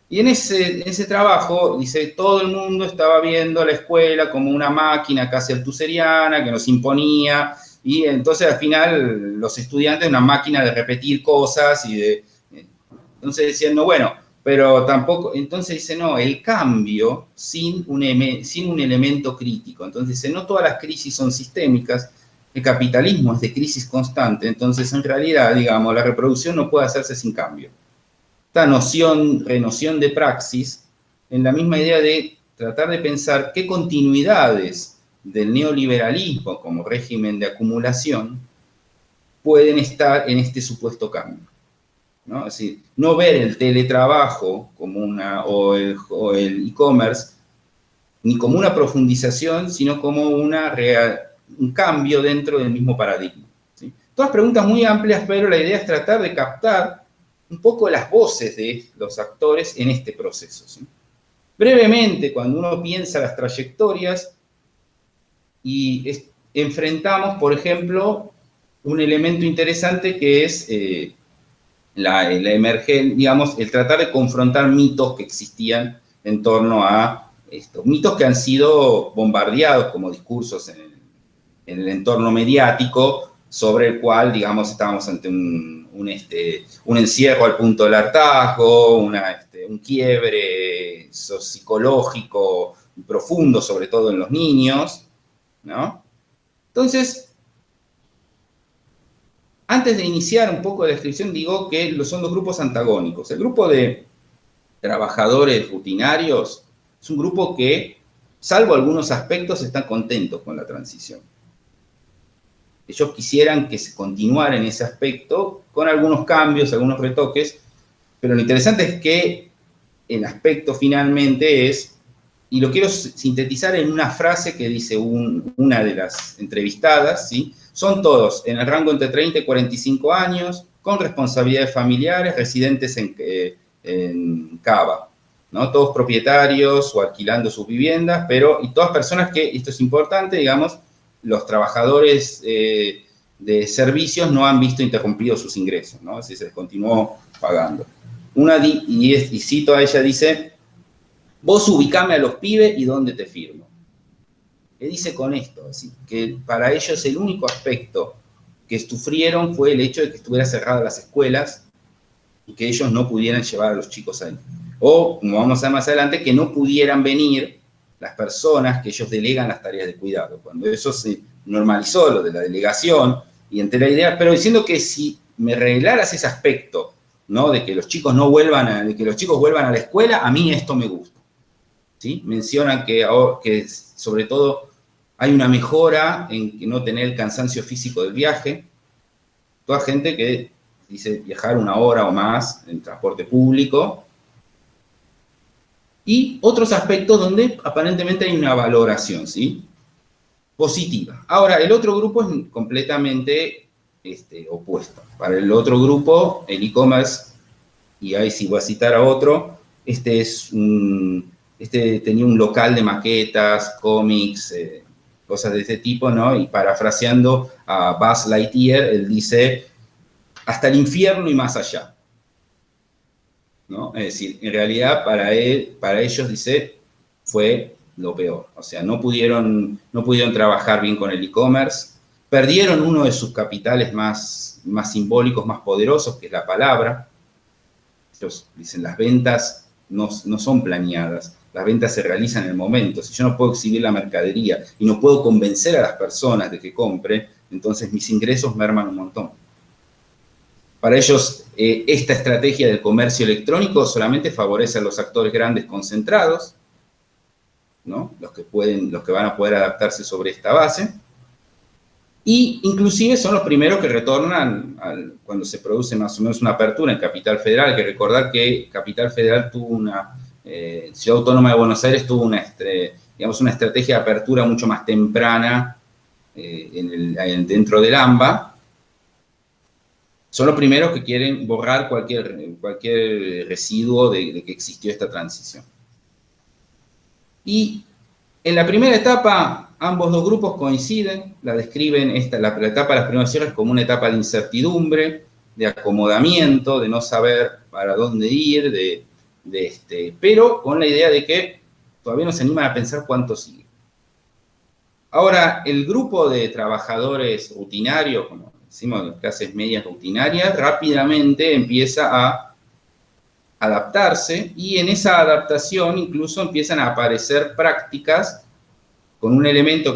Y en ese trabajo, dice, todo el mundo estaba viendo a la escuela como una máquina casi altuseriana que nos imponía, y entonces al final los estudiantes una máquina de repetir cosas entonces decían, no, bueno, pero tampoco, entonces dice, no, el cambio sin un elemento crítico. Entonces dice, no todas las crisis son sistémicas, el capitalismo es de crisis constante, entonces en realidad, digamos, la reproducción no puede hacerse sin cambio. Esta renoción de praxis, en la misma idea de tratar de pensar qué continuidades del neoliberalismo como régimen de acumulación pueden estar en este supuesto cambio, ¿no? Es decir, no ver el teletrabajo como o el e-commerce ni como una profundización, sino como un cambio dentro del mismo paradigma, ¿sí? Todas preguntas muy amplias, pero la idea es tratar de captar un poco las voces de los actores en este proceso, ¿sí? Brevemente, cuando uno piensa las trayectorias y enfrentamos, por ejemplo, un elemento interesante que es la emergencia, digamos, el tratar de confrontar mitos que existían en torno a estos mitos que han sido bombardeados como discursos en el entorno mediático, sobre el cual, digamos, estábamos ante un encierro al punto del hartazgo, un quiebre psicológico profundo, sobre todo en los niños, ¿no? Entonces, antes de iniciar un poco la descripción, digo que son dos grupos antagónicos. El grupo de trabajadores rutinarios es un grupo que, salvo algunos aspectos, están contentos con la transición. Ellos quisieran que se continuara en ese aspecto, con algunos cambios, algunos retoques, pero lo interesante es que el aspecto finalmente es, y lo quiero sintetizar en una frase que dice una de las entrevistadas, ¿sí? Son todos en el rango entre 30 y 45 años, con responsabilidades familiares, residentes en Cava, ¿no? Todos propietarios o alquilando sus viviendas, y todas personas que, esto es importante, digamos, los trabajadores de servicios no han visto interrumpidos sus ingresos, ¿no? Así se les continuó pagando. Y cito a ella, dice, vos ubicame a los pibes y dónde te firmo. ¿Qué dice con esto? Así, que para ellos el único aspecto que sufrieron fue el hecho de que estuvieran cerradas las escuelas y que ellos no pudieran llevar a los chicos ahí. O, como vamos a ver más adelante, que no pudieran venir las personas que ellos delegan las tareas de cuidado. Cuando eso se normalizó, lo de la delegación, y entre la idea, pero diciendo que si me arreglaras ese aspecto, ¿no? De que los chicos vuelvan a la escuela, a mí esto me gusta, ¿sí? Mencionan que sobre todo hay una mejora en no tener el cansancio físico del viaje. Toda gente que dice viajar 1 hora o más en transporte público. Y otros aspectos donde aparentemente hay una valoración, ¿sí? positiva. Ahora, el otro grupo es completamente opuesto. Para el otro grupo, el e-commerce, y ahí sí voy a citar a otro, tenía un local de maquetas, cómics, cosas de este tipo, ¿no? Y parafraseando a Buzz Lightyear, él dice, hasta el infierno y más allá, ¿no? Es decir, en realidad para ellos, dice, fue lo peor. O sea, no pudieron trabajar bien con el e-commerce, perdieron uno de sus capitales más simbólicos, más poderosos, que es la palabra. Ellos dicen, las ventas no son planeadas, las ventas se realizan en el momento. Si yo no puedo exhibir la mercadería y no puedo convencer a las personas de que compren, entonces mis ingresos merman un montón. Para ellos, esta estrategia del comercio electrónico solamente favorece a los actores grandes concentrados, ¿no? Los que van a poder adaptarse sobre esta base. Y inclusive son los primeros que retornan cuando se produce más o menos una apertura en Capital Federal. Hay que recordar que Capital Federal tuvo Ciudad Autónoma de Buenos Aires tuvo una estrategia de apertura mucho más temprana dentro del AMBA. Son los primeros que quieren borrar cualquier residuo de que existió esta transición. Y en la primera etapa, ambos dos grupos coinciden, la describen la etapa de las privaciones como una etapa de incertidumbre, de acomodamiento, de no saber para dónde ir, pero con la idea de que todavía no se animan a pensar cuánto sigue. Ahora, el grupo de trabajadores rutinarios, como decimos, clases medias rutinarias, rápidamente empieza a adaptarse, y en esa adaptación incluso empiezan a aparecer prácticas con un elemento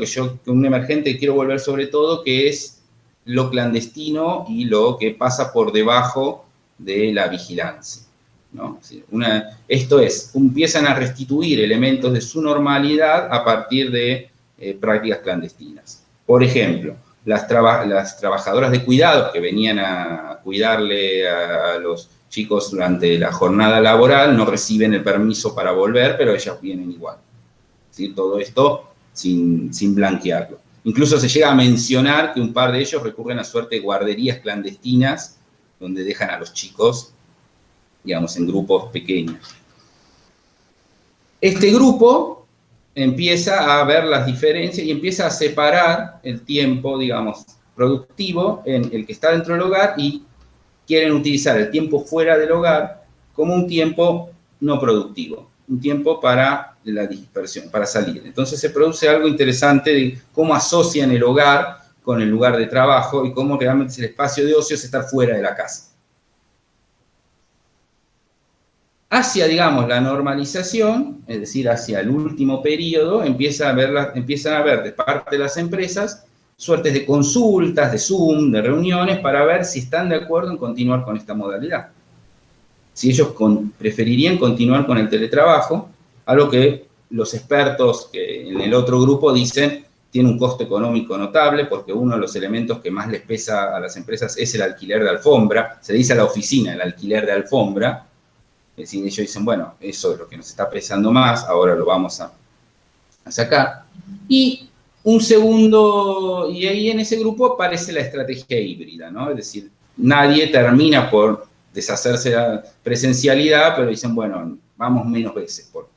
un emergente que quiero volver sobre todo, que es lo clandestino y lo que pasa por debajo de la vigilancia, ¿no? Esto es, empiezan a restituir elementos de su normalidad a partir de prácticas clandestinas. Por ejemplo, las trabajadoras de cuidados que venían a cuidarle a los chicos durante la jornada laboral no reciben el permiso para volver, pero ellas vienen igual. ¿Sí? Todo esto sin blanquearlo. Incluso se llega a mencionar que un par de ellos recurren a suerte de guarderías clandestinas donde dejan a los chicos, digamos, en grupos pequeños. Este grupo empieza a ver las diferencias y empieza a separar el tiempo, digamos, productivo en el que está dentro del hogar, y quieren utilizar el tiempo fuera del hogar como un tiempo no productivo, un tiempo para la dispersión, para salir. Entonces se produce algo interesante de cómo asocian el hogar con el lugar de trabajo y cómo realmente el espacio de ocio es estar fuera de la casa. Hacia, digamos, la normalización, es decir, hacia el último periodo, empiezan a ver de parte de las empresas suertes de consultas, de Zoom, de reuniones, para ver si están de acuerdo en continuar con esta modalidad. Si ellos preferirían continuar con el teletrabajo, algo que los expertos que en el otro grupo dicen tiene un costo económico notable, porque uno de los elementos que más les pesa a las empresas es el alquiler de alfombra. Se le dice a la oficina el alquiler de alfombra. Es decir, ellos dicen, bueno, eso es lo que nos está pesando más, ahora lo vamos a sacar. Y un segundo, y ahí en ese grupo aparece la estrategia híbrida, ¿no? Es decir, nadie termina por deshacerse de la presencialidad, pero dicen, bueno, vamos menos veces por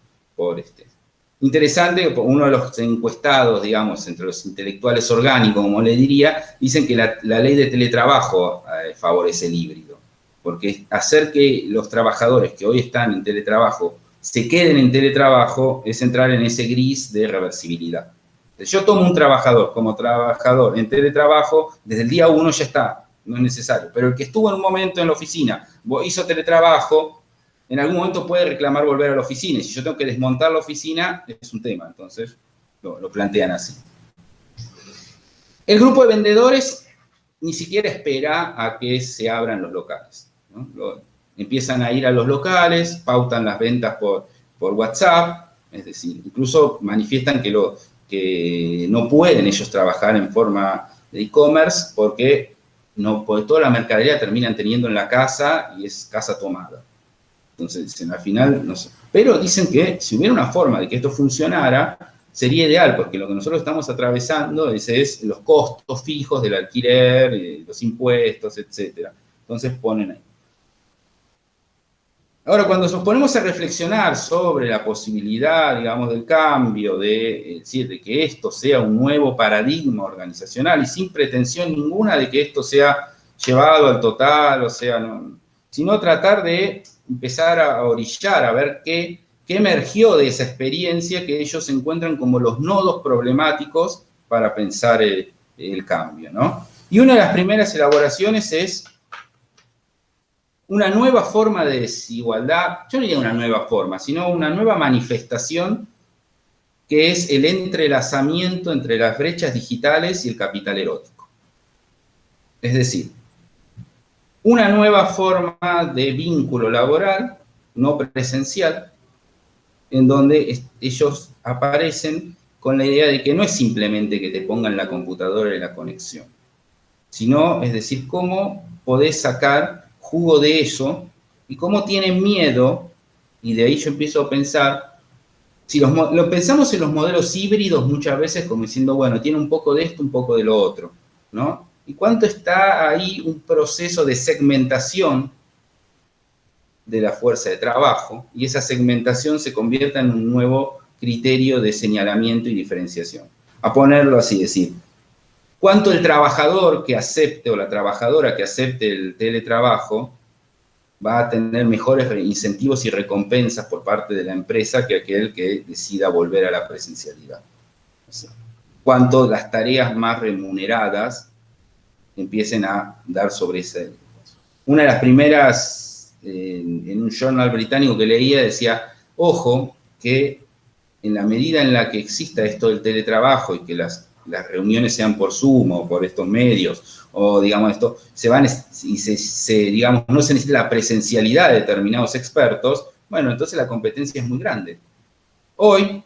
Interesante, uno de los encuestados, digamos, entre los intelectuales orgánicos, como le diría, dicen que la ley de teletrabajo favorece el híbrido, porque hacer que los trabajadores que hoy están en teletrabajo se queden en teletrabajo es entrar en ese gris de reversibilidad. Yo tomo un trabajador como trabajador en teletrabajo, desde el día 1 ya está, no es necesario. Pero el que estuvo en un momento en la oficina, hizo teletrabajo, en algún momento puede reclamar volver a la oficina. Y si yo tengo que desmontar la oficina, es un tema. Entonces, lo plantean así. El grupo de vendedores ni siquiera espera a que se abran los locales, ¿no? Empiezan a ir a los locales, pautan las ventas por WhatsApp, es decir, incluso manifiestan que no pueden ellos trabajar en forma de e-commerce porque toda la mercadería terminan teniendo en la casa y es casa tomada. Entonces dicen, al final, no sé. Pero dicen que si hubiera una forma de que esto funcionara, sería ideal, porque lo que nosotros estamos atravesando es los costos fijos del alquiler, los impuestos, etc. Entonces ponen ahí. Ahora, cuando nos ponemos a reflexionar sobre la posibilidad, digamos, del cambio, de que esto sea un nuevo paradigma organizacional y sin pretensión ninguna de que esto sea llevado al total, o sea, no, sino tratar de empezar a orillar, a ver qué emergió de esa experiencia que ellos encuentran como los nodos problemáticos para pensar el cambio, ¿no? Y una de las primeras elaboraciones es una nueva forma de desigualdad, yo no diría una nueva forma, sino una nueva manifestación que es el entrelazamiento entre las brechas digitales y el capital erótico. Es decir, una nueva forma de vínculo laboral, no presencial, en donde ellos aparecen con la idea de que no es simplemente que te pongan la computadora y la conexión, sino, es decir, cómo podés sacar jugo de eso y cómo tienen miedo, y de ahí yo empiezo a pensar, si lo pensamos en los modelos híbridos muchas veces como diciendo, bueno, tiene un poco de esto, un poco de lo otro, ¿no? ¿Y cuánto está ahí un proceso de segmentación de la fuerza de trabajo? Y esa segmentación se convierta en un nuevo criterio de señalamiento y diferenciación. A ponerlo así, decir, ¿cuánto el trabajador que acepte o la trabajadora que acepte el teletrabajo va a tener mejores incentivos y recompensas por parte de la empresa que aquel que decida volver a la presencialidad? O sea, ¿cuánto las tareas más remuneradas empiecen a dar sobre ese? Una de las primeras, en un journal británico que leía, decía, ojo, que en la medida en la que exista esto del teletrabajo y que las reuniones sean por Zoom o por estos medios, o digamos esto, digamos, no se necesita la presencialidad de determinados expertos, bueno, entonces la competencia es muy grande. Hoy,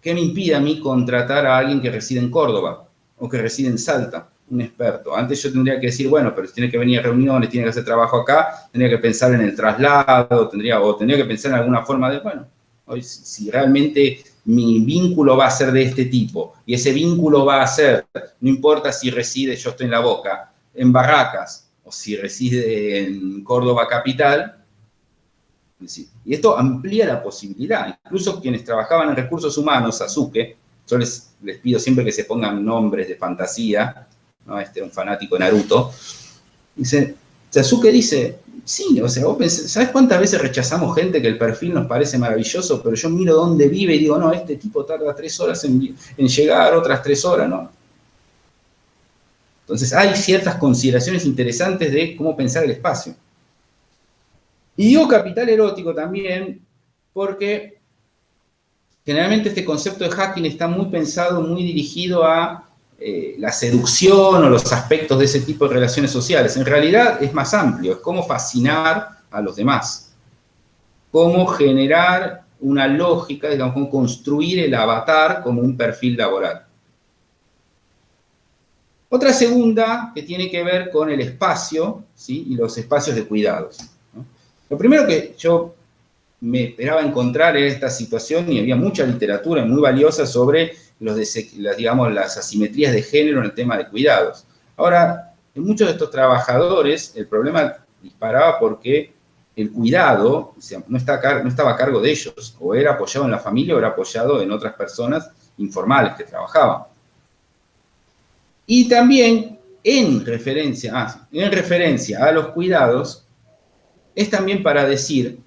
¿qué me impide a mí contratar a alguien que reside en Córdoba o que reside en Salta? Un experto. Antes yo tendría que decir, bueno, pero tiene que venir a reuniones, tiene que hacer trabajo acá, tendría que pensar en el traslado, tendría que pensar en alguna forma de, bueno, hoy si realmente mi vínculo va a ser de este tipo, y ese vínculo va a ser, no importa si reside, yo estoy en La Boca, en Barracas, o si reside en Córdoba capital, es decir, y esto amplía la posibilidad. Incluso quienes trabajaban en recursos humanos, Sasuke, yo les pido siempre que se pongan nombres de fantasía, ¿no? Un fanático de Naruto, Sasuke dice, sí, o sea, vos pensás, ¿sabés cuántas veces rechazamos gente que el perfil nos parece maravilloso, pero yo miro dónde vive y digo, no, este tipo tarda 3 horas en llegar, otras 3 horas, ¿no? Entonces hay ciertas consideraciones interesantes de cómo pensar el espacio. Y digo capital erótico también porque generalmente este concepto de hacking está muy pensado, muy dirigido a la seducción o los aspectos de ese tipo de relaciones sociales. En realidad es más amplio, es cómo fascinar a los demás, cómo generar una lógica, digamos, cómo construir el avatar como un perfil laboral. Otra segunda que tiene que ver con el espacio, ¿sí? Y los espacios de cuidados, ¿no? Lo primero que yo me esperaba encontrar en esta situación, y había mucha literatura muy valiosa sobre digamos, las asimetrías de género en el tema de cuidados. Ahora, en muchos de estos trabajadores, el problema disparaba porque el cuidado, o sea, no estaba a cargo de ellos, o era apoyado en la familia o era apoyado en otras personas informales que trabajaban. Y también, en referencia a los cuidados, es también para decir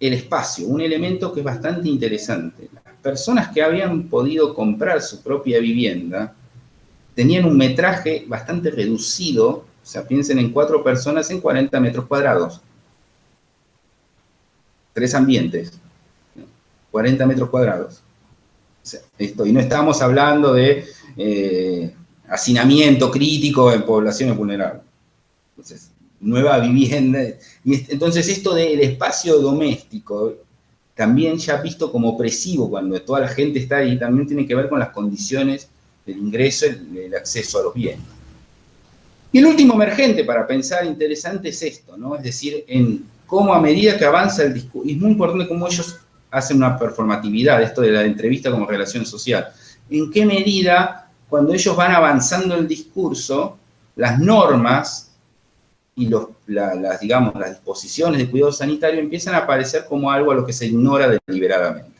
el espacio, un elemento que es bastante interesante. Las personas que habían podido comprar su propia vivienda tenían un metraje bastante reducido, o sea, piensen en 4 personas en 40 metros cuadrados. 3 ambientes, 40 metros cuadrados. O sea, y no estamos hablando de hacinamiento crítico en poblaciones vulnerables. Entonces, nueva vivienda. Y entonces esto del espacio doméstico, también ya visto como opresivo cuando toda la gente está ahí, también tiene que ver con las condiciones del ingreso y el acceso a los bienes. Y el último emergente para pensar interesante es esto, ¿no? Es decir, en cómo a medida que avanza el discurso, y es muy importante cómo ellos hacen una performatividad, esto de la entrevista como relación social. ¿En qué medida, cuando ellos van avanzando el discurso, las normas y digamos, las disposiciones de cuidado sanitario empiezan a aparecer como algo a lo que se ignora deliberadamente?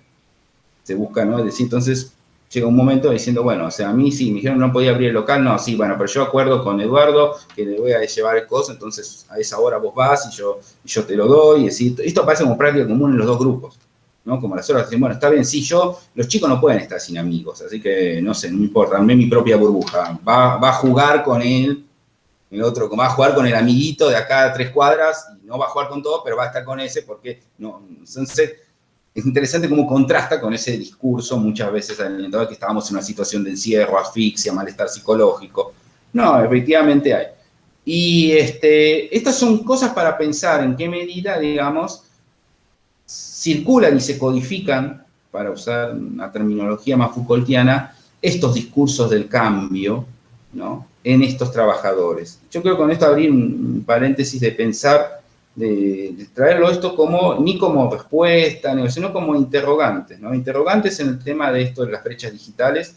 Se busca, ¿no? Es decir, entonces llega un momento diciendo, bueno, o sea, a mí sí, me dijeron no podía abrir el local, no, sí, bueno, pero yo acuerdo con Eduardo que le voy a llevar el coso, entonces a esa hora vos vas y yo te lo doy, y decir, esto parece como práctica común en los dos grupos, ¿no? Como las horas dicen, bueno, está bien, sí, los chicos no pueden estar sin amigos, así que, no sé, no me importa, armé mi propia burbuja, va a jugar con él, el otro va a jugar con el amiguito de acá a 3 cuadras, y no va a jugar con todos, pero va a estar con ese, porque, no, entonces, es interesante cómo contrasta con ese discurso muchas veces alimentado que estábamos en una situación de encierro, asfixia, malestar psicológico. No, efectivamente hay. Y estas son cosas para pensar en qué medida, digamos, circulan y se codifican, para usar una terminología más Foucaultiana, estos discursos del cambio, ¿no?, en estos trabajadores. Yo creo que con esto abrir un paréntesis de pensar, de traerlo esto ni como respuesta, sino como interrogantes, ¿no? Interrogantes en el tema de esto de las brechas digitales,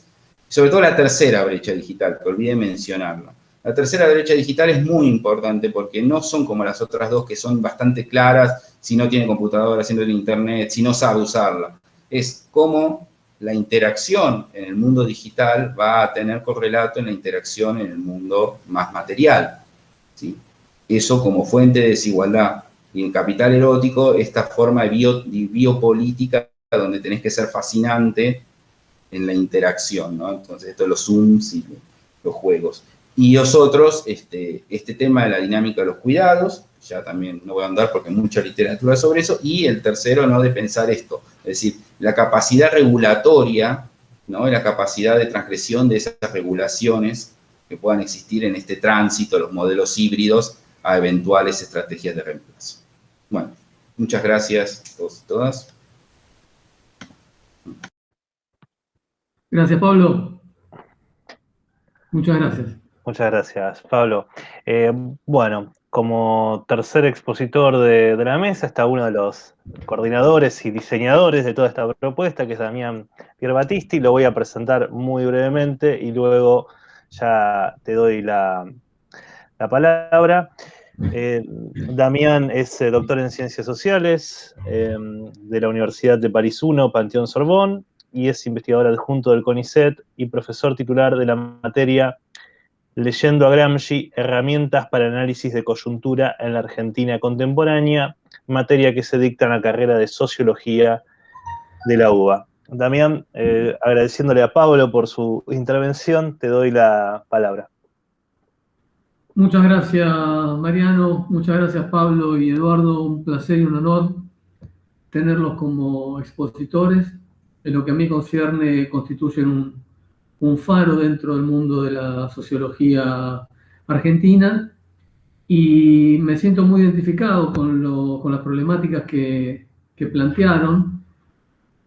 sobre todo la tercera brecha digital, que olvidé mencionarla. La tercera brecha digital es muy importante porque no son como las otras dos que son bastante claras, si no tiene computadora, si no tiene internet, si no sabe usarla. Es cómo la interacción en el mundo digital va a tener correlato en la interacción en el mundo más material, ¿sí? Eso como fuente de desigualdad. Y en Capital Erótico, esta forma de biopolítica donde tenés que ser fascinante en la interacción, ¿no? Entonces, esto de los Zooms y los juegos. Y nosotros, este tema de la dinámica de los cuidados, ya también no voy a andar porque hay mucha literatura sobre eso, y el tercero, ¿no?, de pensar esto, es decir, la capacidad regulatoria, ¿no?, y la capacidad de transgresión de esas regulaciones que puedan existir en este tránsito, los modelos híbridos, a eventuales estrategias de reemplazo. Bueno, muchas gracias a todos y todas. Gracias, Pablo. Muchas gracias. Muchas gracias, Pablo. Bueno, como tercer expositor de la mesa está uno de los coordinadores y diseñadores de toda esta propuesta, que es Damián Pierbattisti. Lo voy a presentar muy brevemente y luego ya te doy la palabra. Damián es doctor en Ciencias Sociales de la Universidad de París I, Panteón Sorbonne, y es investigador adjunto del CONICET y profesor titular de la materia Leyendo a Gramsci, herramientas para análisis de coyuntura en la Argentina contemporánea, materia que se dicta en la carrera de Sociología de la UBA. Damián, agradeciéndole a Pablo por su intervención, te doy la palabra. Muchas gracias, Mariano. Muchas gracias, Pablo y Eduardo. Un placer y un honor tenerlos como expositores. En lo que a mí concierne, constituyen un faro dentro del mundo de la sociología argentina, y me siento muy identificado con las problemáticas que plantearon,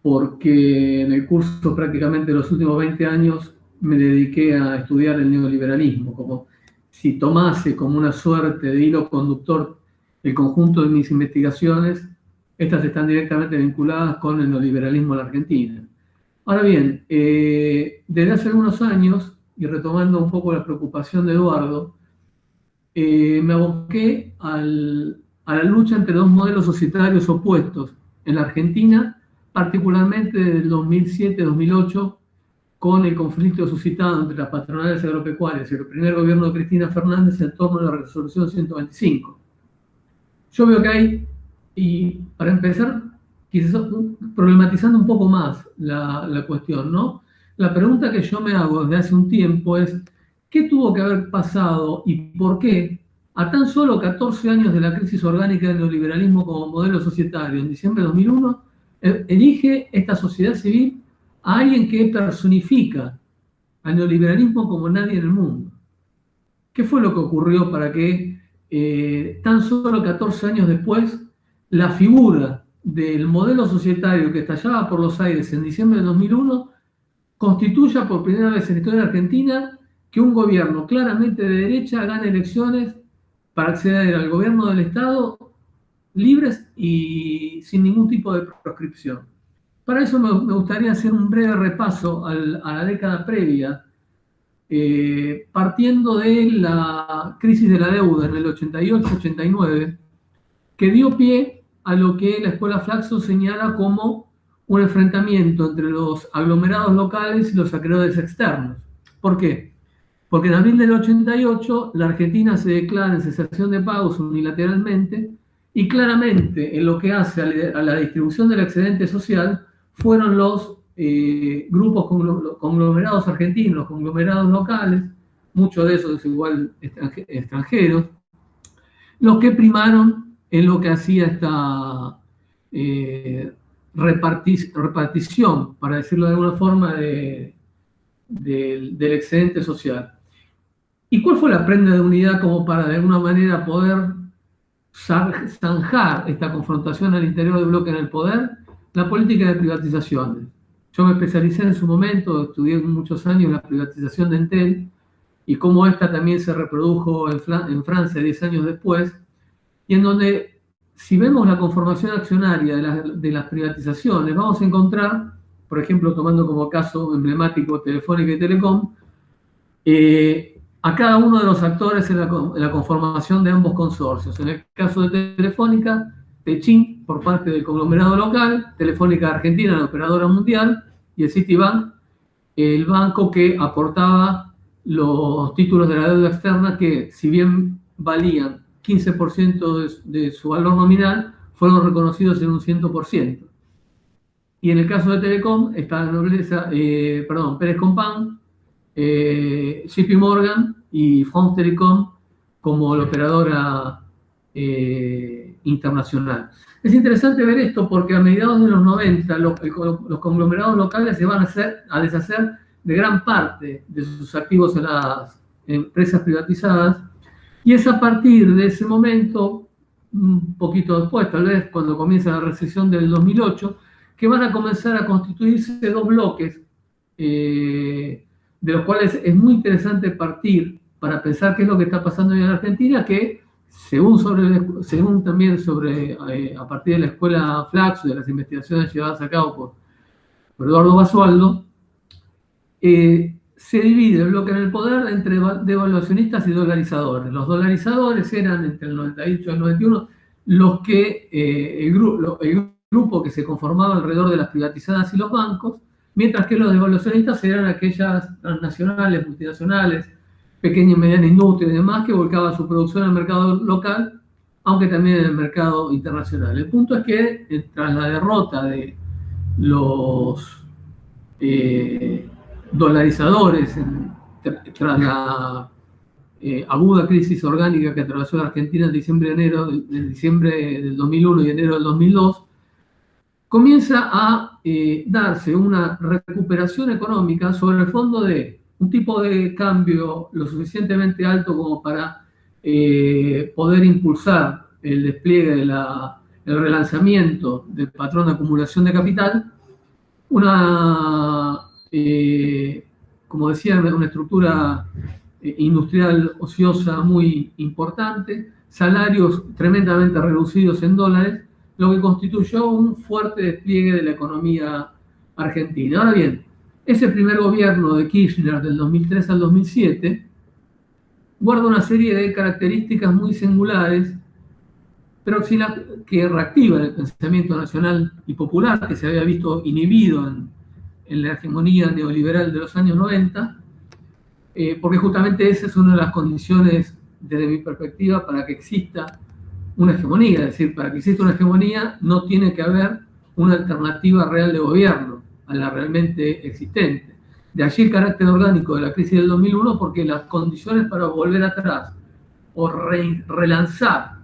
porque en el curso prácticamente los últimos 20 años me dediqué a estudiar el neoliberalismo, como si tomase como una suerte de hilo conductor el conjunto de mis investigaciones. Estas están directamente vinculadas con el neoliberalismo en la Argentina. Ahora bien, desde hace algunos años, y retomando un poco la preocupación de Eduardo, me aboqué a la lucha entre dos modelos societarios opuestos en la Argentina, particularmente desde el 2007-2008, con el conflicto suscitado entre las patronales agropecuarias y el primer gobierno de Cristina Fernández en torno a la resolución 125. Yo veo que hay, y para empezar, quizás problematizando un poco más la cuestión, ¿no? La pregunta que yo me hago desde hace un tiempo es, ¿qué tuvo que haber pasado y por qué, a tan solo 14 años de la crisis orgánica del neoliberalismo como modelo societario, en diciembre de 2001, elige esta sociedad civil a alguien que personifica al neoliberalismo como nadie en el mundo? ¿Qué fue lo que ocurrió para que tan solo 14 años después la figura del modelo societario que estallaba por los aires en diciembre de 2001 constituya por primera vez en la historia de Argentina que un gobierno claramente de derecha gane elecciones para acceder al gobierno del Estado libres y sin ningún tipo de proscripción? Para eso me gustaría hacer un breve repaso a la década previa, partiendo de la crisis de la deuda en el 88-89, que dio pie a lo que la Escuela Flaxo señala como un enfrentamiento entre los aglomerados locales y los acreedores externos. ¿Por qué? Porque en abril del 88 la Argentina se declara en cesación de pagos unilateralmente y claramente en lo que hace a la distribución del excedente social fueron los grupos conglomerados argentinos, conglomerados locales, muchos de esos igual extranjeros, los que primaron en lo que hacía esta repartición, para decirlo de alguna forma, del excedente social. ¿Y cuál fue la prenda de unidad como para de alguna manera poder zanjar esta confrontación al interior del bloque en el poder? La política de privatizaciones. Yo me especialicé en su momento, estudié muchos años la privatización de Entel y cómo esta también se reprodujo en Francia 10 años después, y en donde, si vemos la conformación accionaria de las privatizaciones, vamos a encontrar, por ejemplo, tomando como caso emblemático Telefónica y Telecom, a cada uno de los actores en la conformación de ambos consorcios. En el caso de Telefónica, Techin por parte del conglomerado local, Telefónica Argentina, la operadora mundial, y el Citibank, el banco que aportaba los títulos de la deuda externa que, si bien valían 15% de su valor nominal, fueron reconocidos en un 100%. Y en el caso de Telecom está la nobleza, Pérez Compán, JP Morgan y France Telecom como la operadora internacional. Es interesante ver esto porque a mediados de los 90 los conglomerados locales se van a deshacer de gran parte de sus activos en las empresas privatizadas, y es a partir de ese momento, un poquito después, tal vez cuando comienza la recesión del 2008, que van a comenzar a constituirse dos bloques, de los cuales es muy interesante partir para pensar qué es lo que está pasando en Argentina, que según también a partir de la escuela Flaxo, de las investigaciones llevadas a cabo por Eduardo Basualdo, se divide el bloque en el poder entre devaluacionistas y dolarizadores. Los dolarizadores eran entre el 98 y el 91 el grupo que se conformaba alrededor de las privatizadas y los bancos, mientras que los devaluacionistas eran aquellas transnacionales, multinacionales, pequeña y mediana industria y demás, que volcaban su producción al mercado local, aunque también en el mercado internacional. El punto es que tras la derrota de los dolarizadores, tras la aguda crisis orgánica que atravesó la Argentina en diciembre del 2001 y enero del 2002, comienza a darse una recuperación económica sobre el fondo de un tipo de cambio lo suficientemente alto como para poder impulsar el despliegue el relanzamiento del patrón de acumulación de capital, como decía, una estructura industrial ociosa muy importante, salarios tremendamente reducidos en dólares, lo que constituyó un fuerte despliegue de la economía argentina. Ahora bien, ese primer gobierno de Kirchner del 2003 al 2007 guarda una serie de características muy singulares, pero que reactivan el pensamiento nacional y popular que se había visto inhibido en la hegemonía neoliberal de los años 90, porque justamente esa es una de las condiciones, desde mi perspectiva, para que exista una hegemonía. Es decir, para que exista una hegemonía no tiene que haber una alternativa real de gobierno a la realmente existente. De allí el carácter orgánico de la crisis del 2001, porque las condiciones para volver atrás o relanzar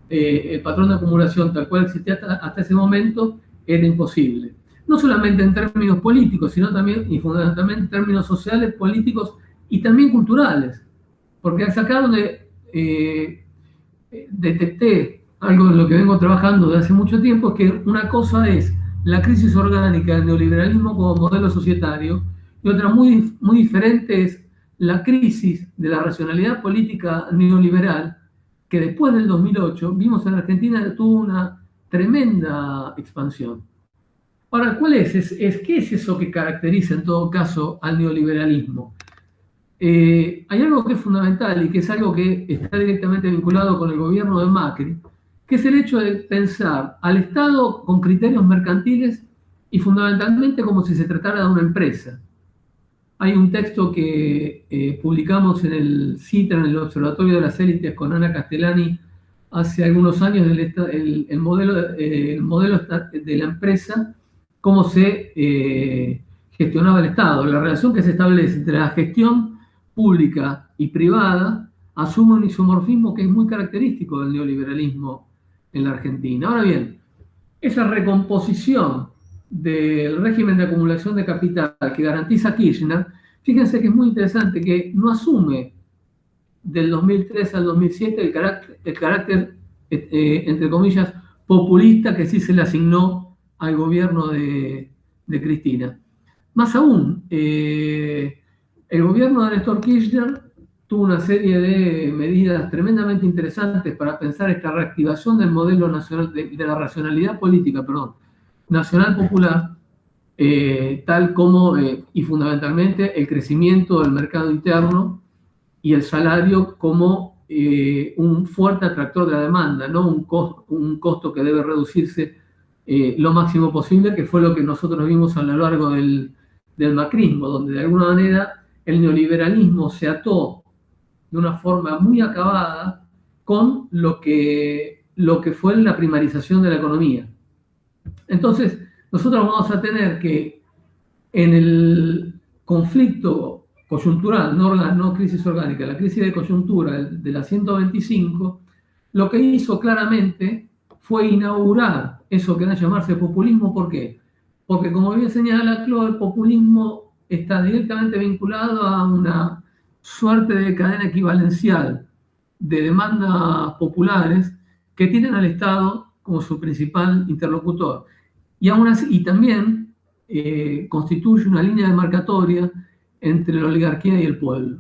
el patrón de acumulación tal cual existía hasta ese momento era imposible. No solamente en términos políticos, sino también y fundamentalmente en términos sociales, políticos y también culturales. Porque es acá donde detecté algo en lo que vengo trabajando desde hace mucho tiempo, es que una cosa es la crisis orgánica del neoliberalismo como modelo societario, y otra muy, muy diferente es la crisis de la racionalidad política neoliberal, que después del 2008 vimos en Argentina que tuvo una tremenda expansión. Ahora, ¿cuál es? ¿Qué es eso que caracteriza en todo caso al neoliberalismo? Hay algo que es fundamental y que es algo que está directamente vinculado con el gobierno de Macri, que es el hecho de pensar al Estado con criterios mercantiles y fundamentalmente como si se tratara de una empresa. Hay un texto que publicamos en el CITRA, en el Observatorio de las Élites, con Ana Castellani, hace algunos años, el modelo de la empresa, cómo se gestionaba el Estado. La relación que se establece entre la gestión pública y privada asume un isomorfismo que es muy característico del neoliberalismo en la Argentina. Ahora bien, esa recomposición del régimen de acumulación de capital que garantiza Kirchner, fíjense que es muy interesante que no asume del 2003 al 2007 el carácter entre comillas, populista que sí se le asignó al gobierno de Cristina. Más aún, el gobierno de Néstor Kirchner tuvo una serie de medidas tremendamente interesantes para pensar esta reactivación del modelo nacional, de la racionalidad política, nacional popular, tal como, y fundamentalmente, el crecimiento del mercado interno y el salario como un fuerte atractor de la demanda, no un costo que debe reducirse lo máximo posible, que fue lo que nosotros vimos a lo largo del macrismo, donde de alguna manera el neoliberalismo se ató de una forma muy acabada con lo que fue la primarización de la economía. Entonces, nosotros vamos a tener que en el conflicto coyuntural, no crisis orgánica, la crisis de coyuntura de la 125, lo que hizo claramente fue inaugurar eso que da a llamarse populismo. ¿Por qué? Porque, como bien señala Cló, el populismo está directamente vinculado a una suerte de cadena equivalencial de demandas populares que tienen al Estado como su principal interlocutor. Y aún así, y también constituye una línea demarcatoria entre la oligarquía y el pueblo.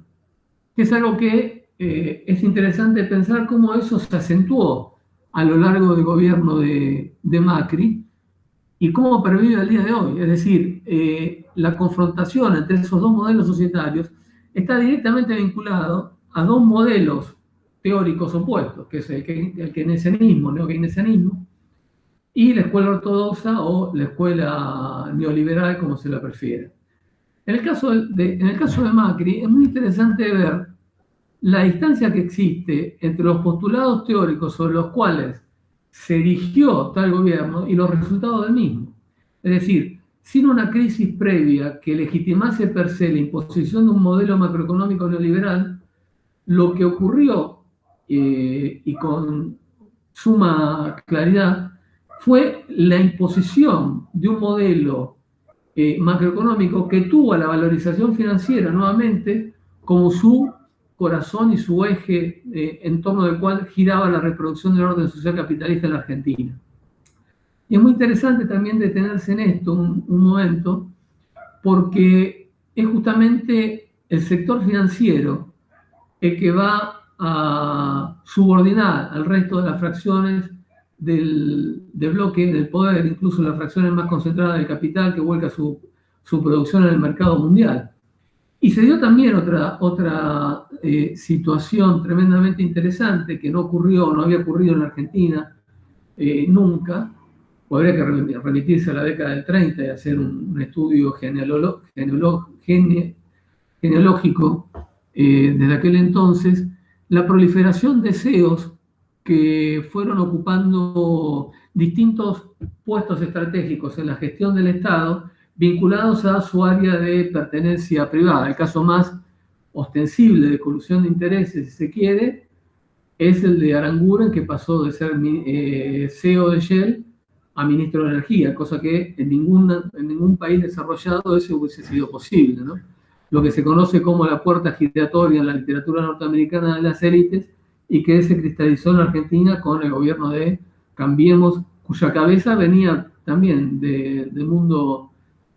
Que es algo que es interesante pensar cómo eso se acentuó a lo largo del gobierno de Macri y cómo pervive al día de hoy. Es decir, la confrontación entre esos dos modelos societarios está directamente vinculado a dos modelos teóricos opuestos, que es el keynesianismo, neokeynesianismo, y la escuela ortodoxa o la escuela neoliberal, como se la prefiere. En el caso de Macri, es muy interesante ver la distancia que existe entre los postulados teóricos sobre los cuales se erigió tal gobierno y los resultados del mismo. Es decir, sin una crisis previa que legitimase per se la imposición de un modelo macroeconómico neoliberal, lo que ocurrió, y con suma claridad, fue la imposición de un modelo macroeconómico que tuvo a la valorización financiera nuevamente como su corazón y su eje en torno del cual giraba la reproducción del orden social capitalista en la Argentina. Y es muy interesante también detenerse en esto un momento, porque es justamente el sector financiero el que va a subordinar al resto de las fracciones del bloque del poder, incluso las fracciones más concentradas del capital que vuelca su producción en el mercado mundial. Y se dio también otra situación tremendamente interesante que no había ocurrido en Argentina nunca. Habría que remitirse a la década del 30 y hacer un estudio genealógico desde aquel entonces. La proliferación de CEOs que fueron ocupando distintos puestos estratégicos en la gestión del Estado vinculados a su área de pertenencia privada. El caso más ostensible de colusión de intereses, si se quiere, es el de Aranguren, que pasó de ser CEO de Shell a ministro de Energía, cosa que en ningún país desarrollado eso hubiese sido posible, ¿no? Lo que se conoce como la puerta giratoria en la literatura norteamericana de las élites, y que se cristalizó en Argentina con el gobierno de Cambiemos, cuya cabeza venía también del mundo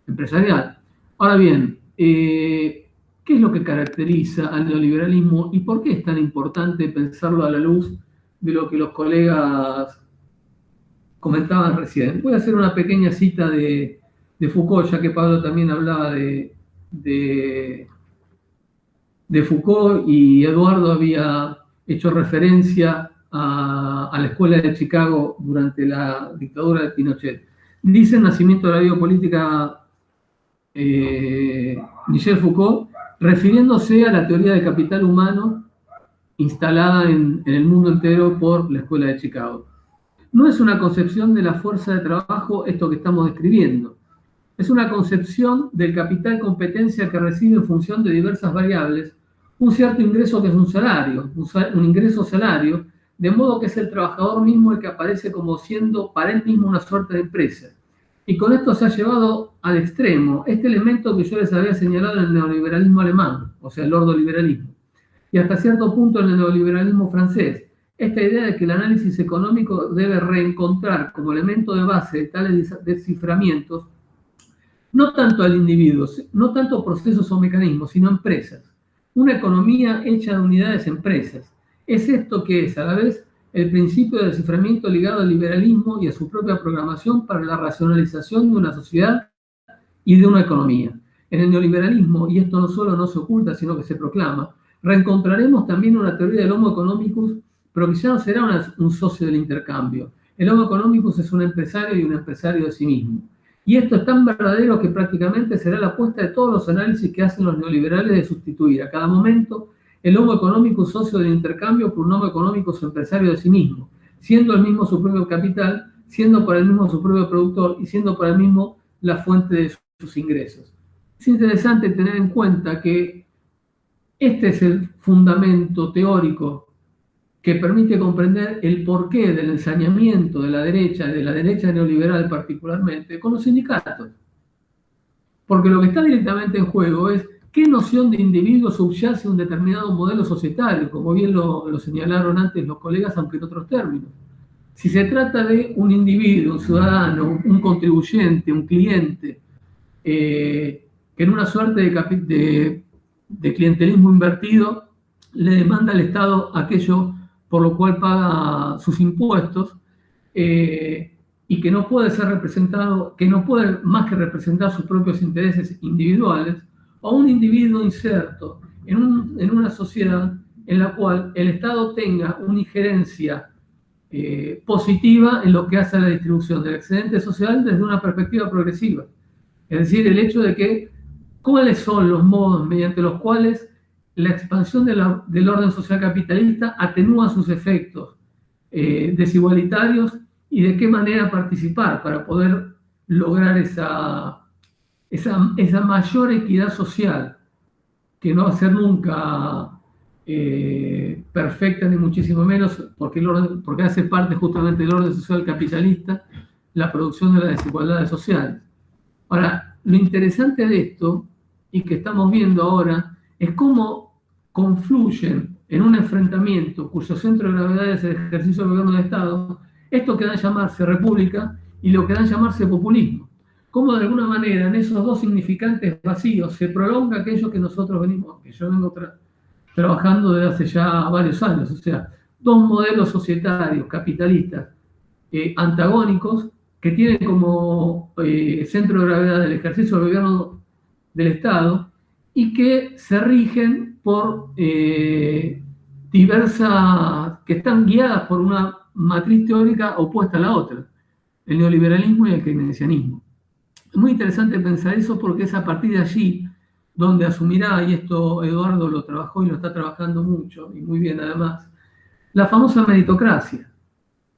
empresarial. Ahora bien, ¿qué es lo que caracteriza al neoliberalismo y por qué es tan importante pensarlo a la luz de lo que los colegas comentaban recién? Voy a hacer una pequeña cita de Foucault, ya que Pablo también hablaba de Foucault y Eduardo había hecho referencia a la escuela de Chicago durante la dictadura de Pinochet. Dice el nacimiento de la biopolítica Michel Foucault, refiriéndose a la teoría del capital humano instalada en el mundo entero por la escuela de Chicago. No es una concepción de la fuerza de trabajo esto que estamos describiendo. Es una concepción del capital competencia que recibe en función de diversas variables un cierto ingreso que es un salario, un ingreso salario, de modo que es el trabajador mismo el que aparece como siendo para él mismo una suerte de empresa. Y con esto se ha llevado al extremo este elemento que yo les había señalado en el neoliberalismo alemán, o sea, el ordoliberalismo, y hasta cierto punto en el neoliberalismo francés, esta idea de que el análisis económico debe reencontrar como elemento de base de tales desciframientos no tanto al individuo, no tanto procesos o mecanismos, sino empresas. Una economía hecha de unidades empresas. Es esto que es, a la vez, el principio de desciframiento ligado al liberalismo y a su propia programación para la racionalización de una sociedad y de una economía. En el neoliberalismo, y esto no solo no se oculta, sino que se proclama, reencontraremos también una teoría del Homo economicus, pero que ya no será un socio del intercambio. El Homo economicus es un empresario y un empresario de sí mismo. Y esto es tan verdadero que prácticamente será la apuesta de todos los análisis que hacen los neoliberales de sustituir a cada momento el Homo economicus socio del intercambio por un Homo economicus empresario de sí mismo, siendo el mismo su propio capital, siendo para el mismo su propio productor y siendo para el mismo la fuente de sus ingresos. Es interesante tener en cuenta que este es el fundamento teórico que permite comprender el porqué del ensañamiento de la derecha neoliberal particularmente, con los sindicatos. Porque lo que está directamente en juego es qué noción de individuo subyace a un determinado modelo societario, como bien lo señalaron antes los colegas, aunque en otros términos. Si se trata de un individuo, un ciudadano, un contribuyente, un cliente, que en una suerte de clientelismo invertido le demanda al Estado aquello por lo cual paga sus impuestos, y que no puede ser representado, que no puede más que representar sus propios intereses individuales, o un individuo inserto en una sociedad en la cual el Estado tenga una injerencia positiva en lo que hace a la distribución del excedente social desde una perspectiva progresiva. Es decir, el hecho de que cuáles son los modos mediante los cuales la expansión del orden social capitalista atenúa sus efectos desigualitarios y de qué manera participar para poder lograr esa mayor equidad social, que no va a ser nunca perfecta ni muchísimo menos, porque hace parte justamente del orden social capitalista la producción de las desigualdades sociales. Ahora, lo interesante de esto, y que estamos viendo ahora, es cómo confluyen en un enfrentamiento cuyo centro de gravedad es el ejercicio del gobierno del Estado, esto que dan llamarse república y lo que dan llamarse populismo. Cómo de alguna manera en esos dos significantes vacíos se prolonga aquello que yo vengo trabajando desde hace ya varios años, o sea, dos modelos societarios, capitalistas, antagónicos, que tienen como centro de gravedad el ejercicio del gobierno del Estado y que se rigen por diversas, que están guiadas por una matriz teórica opuesta a la otra, el neoliberalismo y el keynesianismo. Es muy interesante pensar eso porque es a partir de allí donde asumirá, y esto Eduardo lo trabajó y lo está trabajando mucho, y muy bien además, la famosa meritocracia.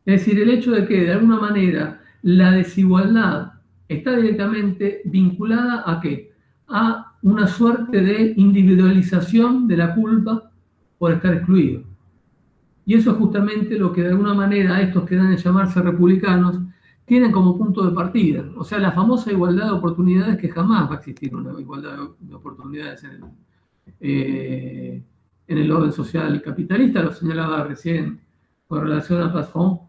Es decir, el hecho de que de alguna manera la desigualdad está directamente vinculada ¿a qué? A una suerte de individualización de la culpa por estar excluido. Y eso es justamente lo que de alguna manera estos que dan a llamarse republicanos tienen como punto de partida. O sea, la famosa igualdad de oportunidades, que jamás va a existir una igualdad de oportunidades en el orden social capitalista, lo señalaba recién con relación a Passon,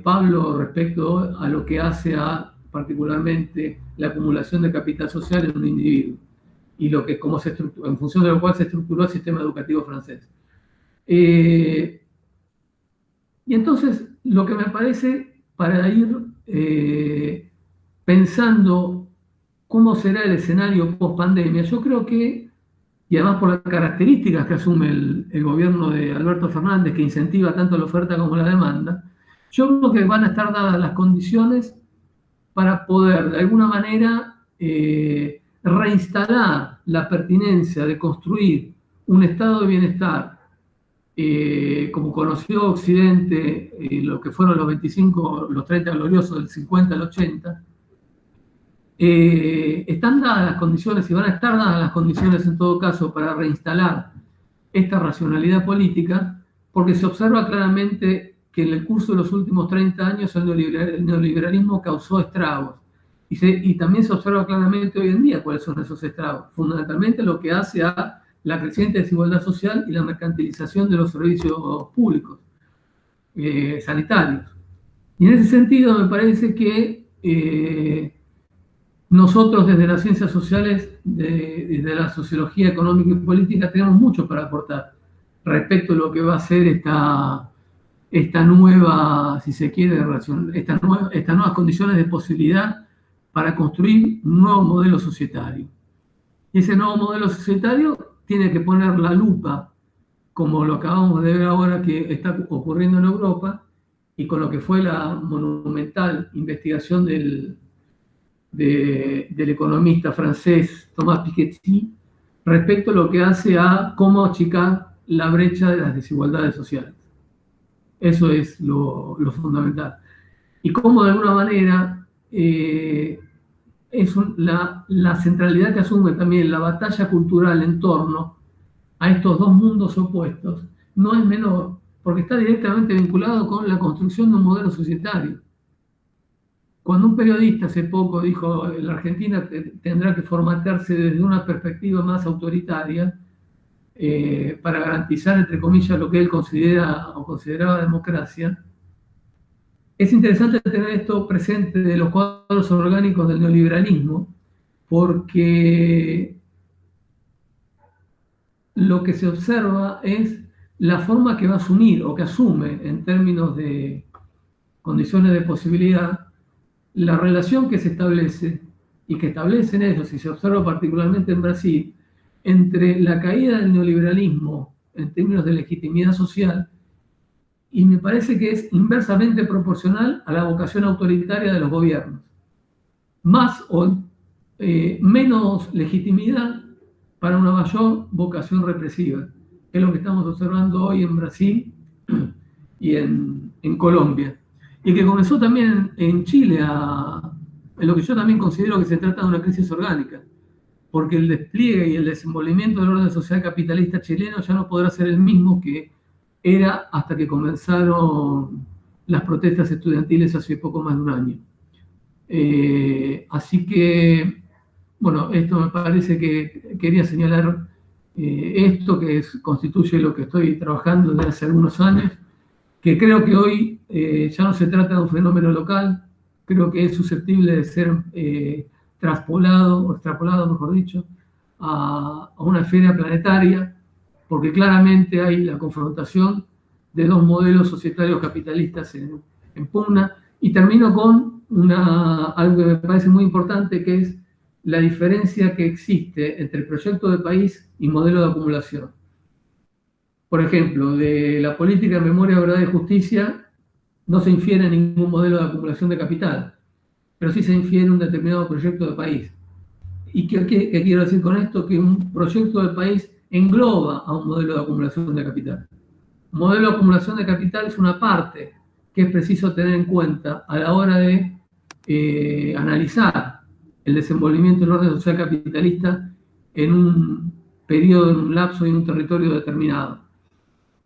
Pablo, respecto a lo que hace a particularmente la acumulación de capital social en un individuo y lo que, cómo se estructura, en función de lo cual se estructuró el sistema educativo francés. Y entonces, lo que me parece, para ir pensando cómo será el escenario post-pandemia, yo creo que, y además por las características que asume el gobierno de Alberto Fernández, que incentiva tanto la oferta como la demanda, yo creo que van a estar dadas las condiciones para poder, de alguna manera, reinstalar la pertinencia de construir un estado de bienestar, como conoció Occidente, lo que fueron los 25, los 30 gloriosos del 50 al 80, están dadas las condiciones y van a estar dadas las condiciones en todo caso para reinstalar esta racionalidad política, porque se observa claramente que en el curso de los últimos 30 años el neoliberalismo causó estragos. Y también se observa claramente hoy en día cuáles son esos estragos. Fundamentalmente lo que hace a la creciente desigualdad social y la mercantilización de los servicios públicos, sanitarios. Y en ese sentido me parece que nosotros desde las ciencias sociales, desde la sociología económica y política, tenemos mucho para aportar respecto a lo que va a ser esta nueva, si se quiere, estas nuevas condiciones de posibilidad para construir un nuevo modelo societario. Y ese nuevo modelo societario tiene que poner la lupa, como lo acabamos de ver ahora que está ocurriendo en Europa, y con lo que fue la monumental investigación del economista francés Thomas Piketty, respecto a lo que hace a cómo achicar la brecha de las desigualdades sociales. Eso es lo fundamental. Y cómo de alguna manera la centralidad que asume también la batalla cultural en torno a estos dos mundos opuestos no es menor, porque está directamente vinculado con la construcción de un modelo societario. Cuando un periodista hace poco dijo que la Argentina tendrá que formatearse desde una perspectiva más autoritaria para garantizar, entre comillas, lo que él considera o consideraba democracia, es interesante tener esto presente de los cuadros orgánicos del neoliberalismo, porque lo que se observa es la forma que va a asumir o que asume en términos de condiciones de posibilidad la relación que se establece y que establecen ellos, y se observa particularmente en Brasil, entre la caída del neoliberalismo en términos de legitimidad social, y me parece que es inversamente proporcional a la vocación autoritaria de los gobiernos. Más o menos legitimidad para una mayor vocación represiva, que es lo que estamos observando hoy en Brasil y en Colombia. Y que comenzó también en Chile, en lo que yo también considero que se trata de una crisis orgánica, porque el despliegue y el desenvolvimiento del orden social capitalista chileno ya no podrá ser el mismo que era hasta que comenzaron las protestas estudiantiles hace poco más de un año. Así que, bueno, esto me parece que quería señalar esto que constituye lo que estoy trabajando desde hace algunos años, que creo que hoy ya no se trata de un fenómeno local, creo que es susceptible de ser traspolado, o extrapolado, mejor dicho, a una esfera planetaria, porque claramente hay la confrontación de dos modelos societarios capitalistas en pugna. Y termino con algo que me parece muy importante, que es la diferencia que existe entre proyecto de país y modelo de acumulación. Por ejemplo, de la política de memoria, verdad y justicia no se infiere ningún modelo de acumulación de capital, pero sí se infiere un determinado proyecto de país. ¿Y qué quiero decir con esto? Que un proyecto de país engloba a un modelo de acumulación de capital. Un modelo de acumulación de capital es una parte que es preciso tener en cuenta a la hora de analizar el desenvolvimiento del orden social capitalista en un periodo, en un lapso y en un territorio determinado.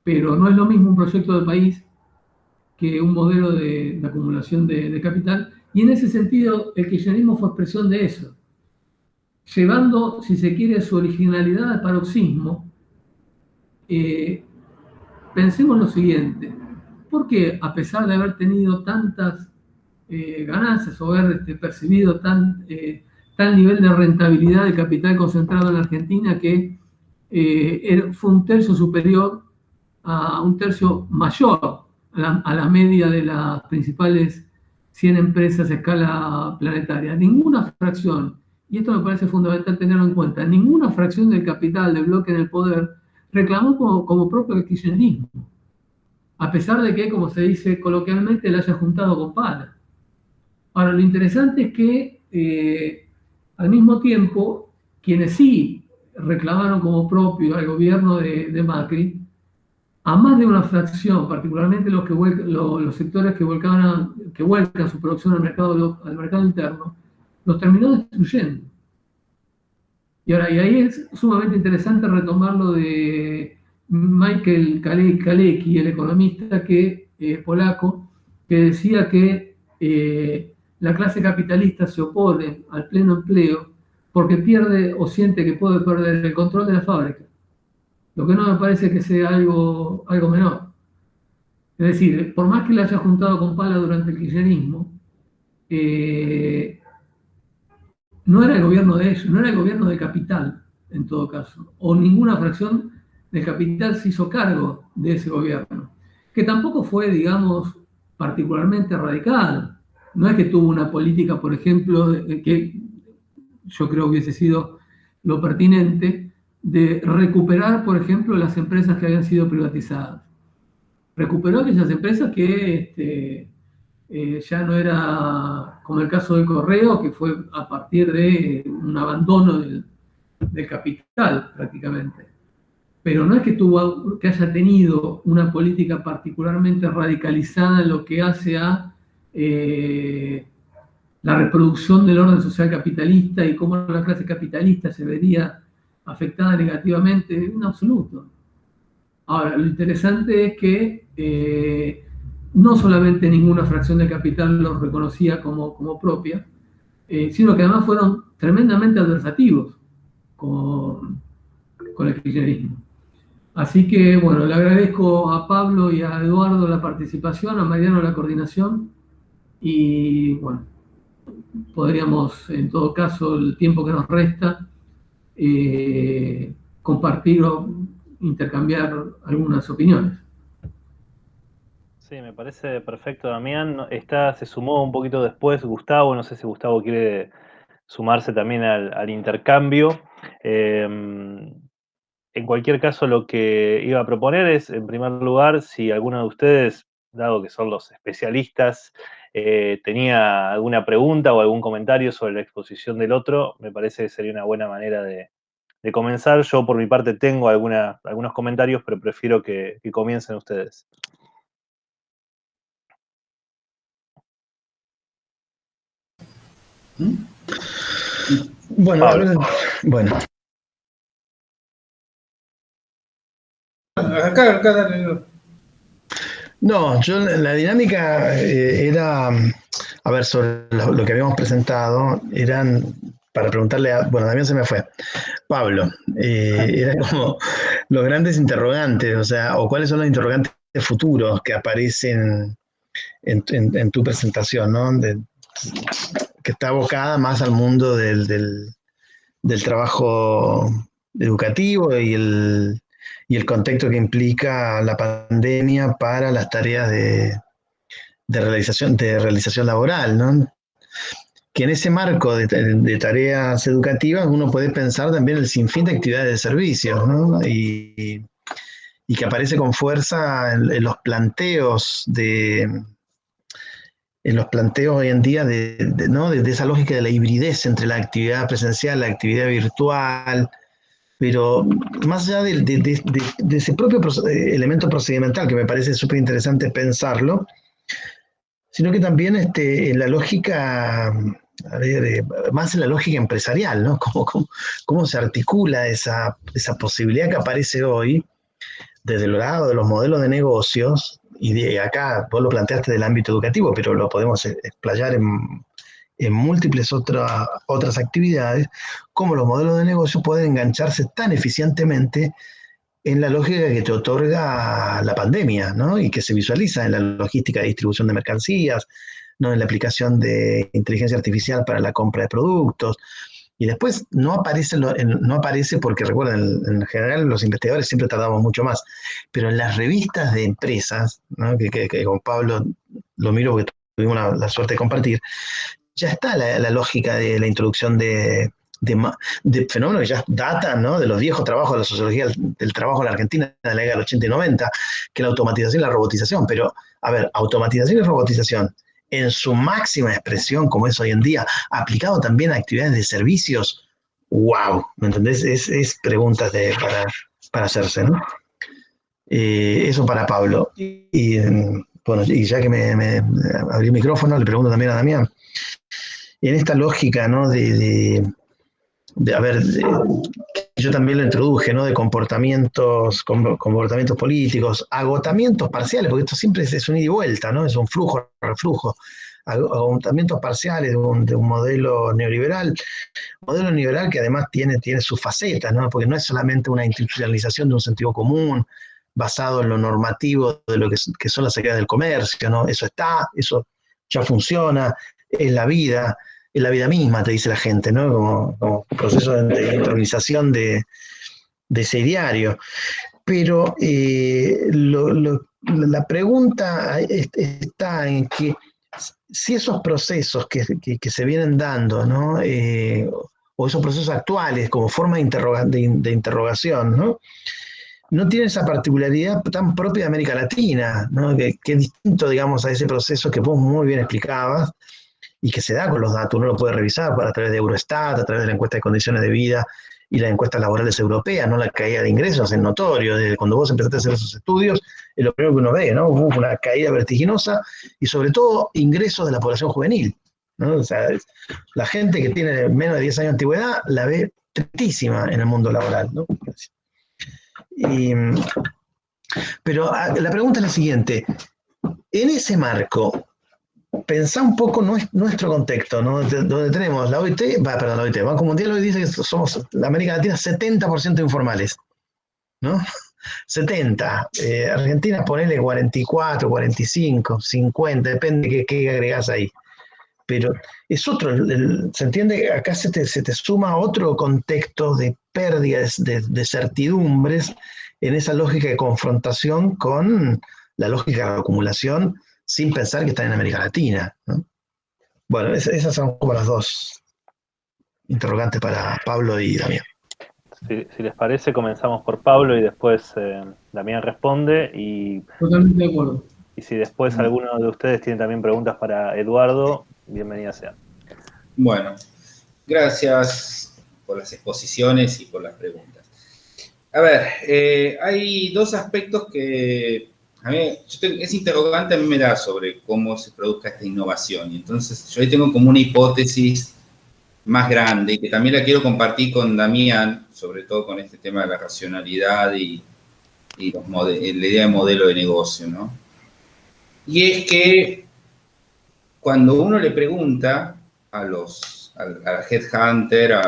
Pero no es lo mismo un proyecto de país que un modelo de acumulación de capital, y en ese sentido el kirchnerismo fue expresión de eso, llevando, si se quiere, su originalidad al paroxismo. Pensemos lo siguiente: ¿por qué, a pesar de haber tenido tantas ganancias o haber percibido tal nivel de rentabilidad de capital concentrado en la Argentina, que fue un tercio superior a un tercio mayor a la media de las principales 100 empresas a escala planetaria, ninguna fracción y esto me parece fundamental tenerlo en cuenta, ninguna fracción del capital del bloque en el poder reclamó como propio el kirchnerismo, a pesar de que, como se dice coloquialmente, le haya juntado con pala. Ahora, lo interesante es que, al mismo tiempo, quienes sí reclamaron como propio al gobierno de Macri, a más de una fracción, particularmente los sectores que vuelcan su producción al mercado interno, los terminó destruyendo. Y ahí es sumamente interesante retomar lo de Michael Kalecki, el economista polaco, que decía que la clase capitalista se opone al pleno empleo porque pierde o siente que puede perder el control de la fábrica. Lo que no me parece que sea algo menor. Es decir, por más que le haya juntado con pala durante el kirchnerismo, no era el gobierno de ellos, no era el gobierno del capital, en todo caso, o ninguna fracción del capital se hizo cargo de ese gobierno, que tampoco fue, digamos, particularmente radical. No es que tuvo una política, por ejemplo, que yo creo que hubiese sido lo pertinente, de recuperar, por ejemplo, las empresas que habían sido privatizadas. Recuperó aquellas empresas que ya no era como el caso del Correo, que fue a partir de un abandono del capital prácticamente. Pero no es que haya tenido una política particularmente radicalizada en lo que hace a la reproducción del orden social capitalista y cómo la clase capitalista se vería afectada negativamente, en absoluto. Ahora, lo interesante es que no solamente ninguna fracción de capital lo reconocía como propia, sino que además fueron tremendamente adversativos con el kirchnerismo. Así que, bueno, le agradezco a Pablo y a Eduardo la participación, a Mariano la coordinación, y bueno, podríamos, en todo caso, el tiempo que nos resta, compartir o intercambiar algunas opiniones. Sí, me parece perfecto, Damián. Se sumó un poquito después Gustavo, no sé si Gustavo quiere sumarse también al intercambio. En cualquier caso, lo que iba a proponer es, en primer lugar, si alguno de ustedes, dado que son los especialistas, tenía alguna pregunta o algún comentario sobre la exposición del otro, me parece que sería una buena manera de comenzar. Yo, por mi parte, tengo algunos comentarios, pero prefiero que comiencen ustedes. Bueno, bueno. Acá, dale. No, yo la dinámica era, a ver, sobre lo que habíamos presentado, eran para preguntarle bueno, Damián se me fue, Pablo, era como los grandes interrogantes, o sea, o cuáles son los interrogantes futuros que aparecen en tu presentación, ¿no? Que está abocada más al mundo del trabajo educativo y el contexto que implica la pandemia para las tareas de realización laboral, ¿no? Que en ese marco de tareas educativas uno puede pensar también el sinfín de actividades de servicios, ¿no? Y que aparece con fuerza en los planteos hoy en día ¿no? de esa lógica de la hibridez entre la actividad presencial, la actividad virtual, pero más allá de ese propio elemento procedimental, que me parece súper interesante pensarlo, sino que también en la lógica, a ver, más en la lógica empresarial, ¿no? Cómo se articula esa posibilidad que aparece hoy desde el lado de los modelos de negocios, y de acá vos lo planteaste del ámbito educativo, pero lo podemos explayar en múltiples otras actividades, cómo los modelos de negocio pueden engancharse tan eficientemente en la lógica que te otorga la pandemia, ¿no? Y que se visualiza en la logística de distribución de mercancías, ¿no? En la aplicación de inteligencia artificial para la compra de productos. Y después no aparece porque, recuerden, en general los investigadores siempre tardamos mucho más, pero en las revistas de empresas, ¿no? que con Pablo lo miro porque tuvimos la suerte de compartir, ya está la lógica de la introducción de de fenómenos que ya datan, ¿no?, de los viejos trabajos de la sociología del trabajo en la Argentina de la década del 80 y 90, que la automatización y la robotización. Pero, a ver, automatización y robotización en su máxima expresión, como es hoy en día, aplicado también a actividades de servicios, wow, ¿me entendés? Es preguntas para hacerse, ¿no? Eso para Pablo. Bueno, y ya que me abrí el micrófono, le pregunto también a Damián. En esta lógica, ¿no?, yo también lo introduje, ¿no?, de comportamientos políticos, agotamientos parciales, porque esto siempre es un ida y vuelta, ¿no?, es un flujo, reflujo, agotamientos parciales de un modelo neoliberal que además tiene sus facetas, ¿no?, porque no es solamente una institucionalización de un sentido común basado en lo normativo de lo que son las actividades del comercio, ¿no? Eso ya funciona, es la vida misma, te dice la gente, ¿no?, como proceso de internalización de ese ideario. Pero la pregunta está en que si esos procesos que se vienen dando, ¿no?, o esos procesos actuales como forma de interrogación, ¿no tiene esa particularidad tan propia de América Latina, ¿no?, que es distinto, digamos, a ese proceso que vos muy bien explicabas y que se da con los datos, uno lo puede revisar a través de Eurostat, a través de la encuesta de condiciones de vida y las encuestas laborales europeas, ¿no?, la caída de ingresos es notorio. Desde cuando vos empezaste a hacer esos estudios, es lo primero que uno ve, ¿no?, hubo una caída vertiginosa y sobre todo ingresos de la población juvenil, ¿no? O sea, la gente que tiene menos de 10 años de antigüedad la ve tristísima en el mundo laboral, ¿no? Pero la pregunta es la siguiente: en ese marco, pensá un poco nuestro contexto, ¿no?, donde tenemos la OIT, perdón, la OIT, Banco Mundial hoy dice que somos, la América Latina, 70% informales, ¿no? 70. Argentina, ponele 44, 45, 50, depende de qué agregás ahí. Pero es otro, se entiende, acá se te suma otro contexto de pérdidas, de certidumbres, en esa lógica de confrontación con la lógica de acumulación, sin pensar que están en América Latina, ¿no? Bueno, esas son como las dos interrogantes para Pablo y Damián. Si les parece, comenzamos por Pablo y después Damián responde. Totalmente de acuerdo. Y si después alguno de ustedes tiene también preguntas para Eduardo, bienvenida sea. Bueno, gracias por las exposiciones y por las preguntas. A ver, hay dos aspectos que a mí, ese interrogante a mí me da sobre cómo se produzca esta innovación. Y entonces yo ahí tengo como una hipótesis más grande y que también la quiero compartir con Damián, sobre todo con este tema de la racionalidad y la idea de modelo de negocio, ¿no? Y es que cuando uno le pregunta al headhunter,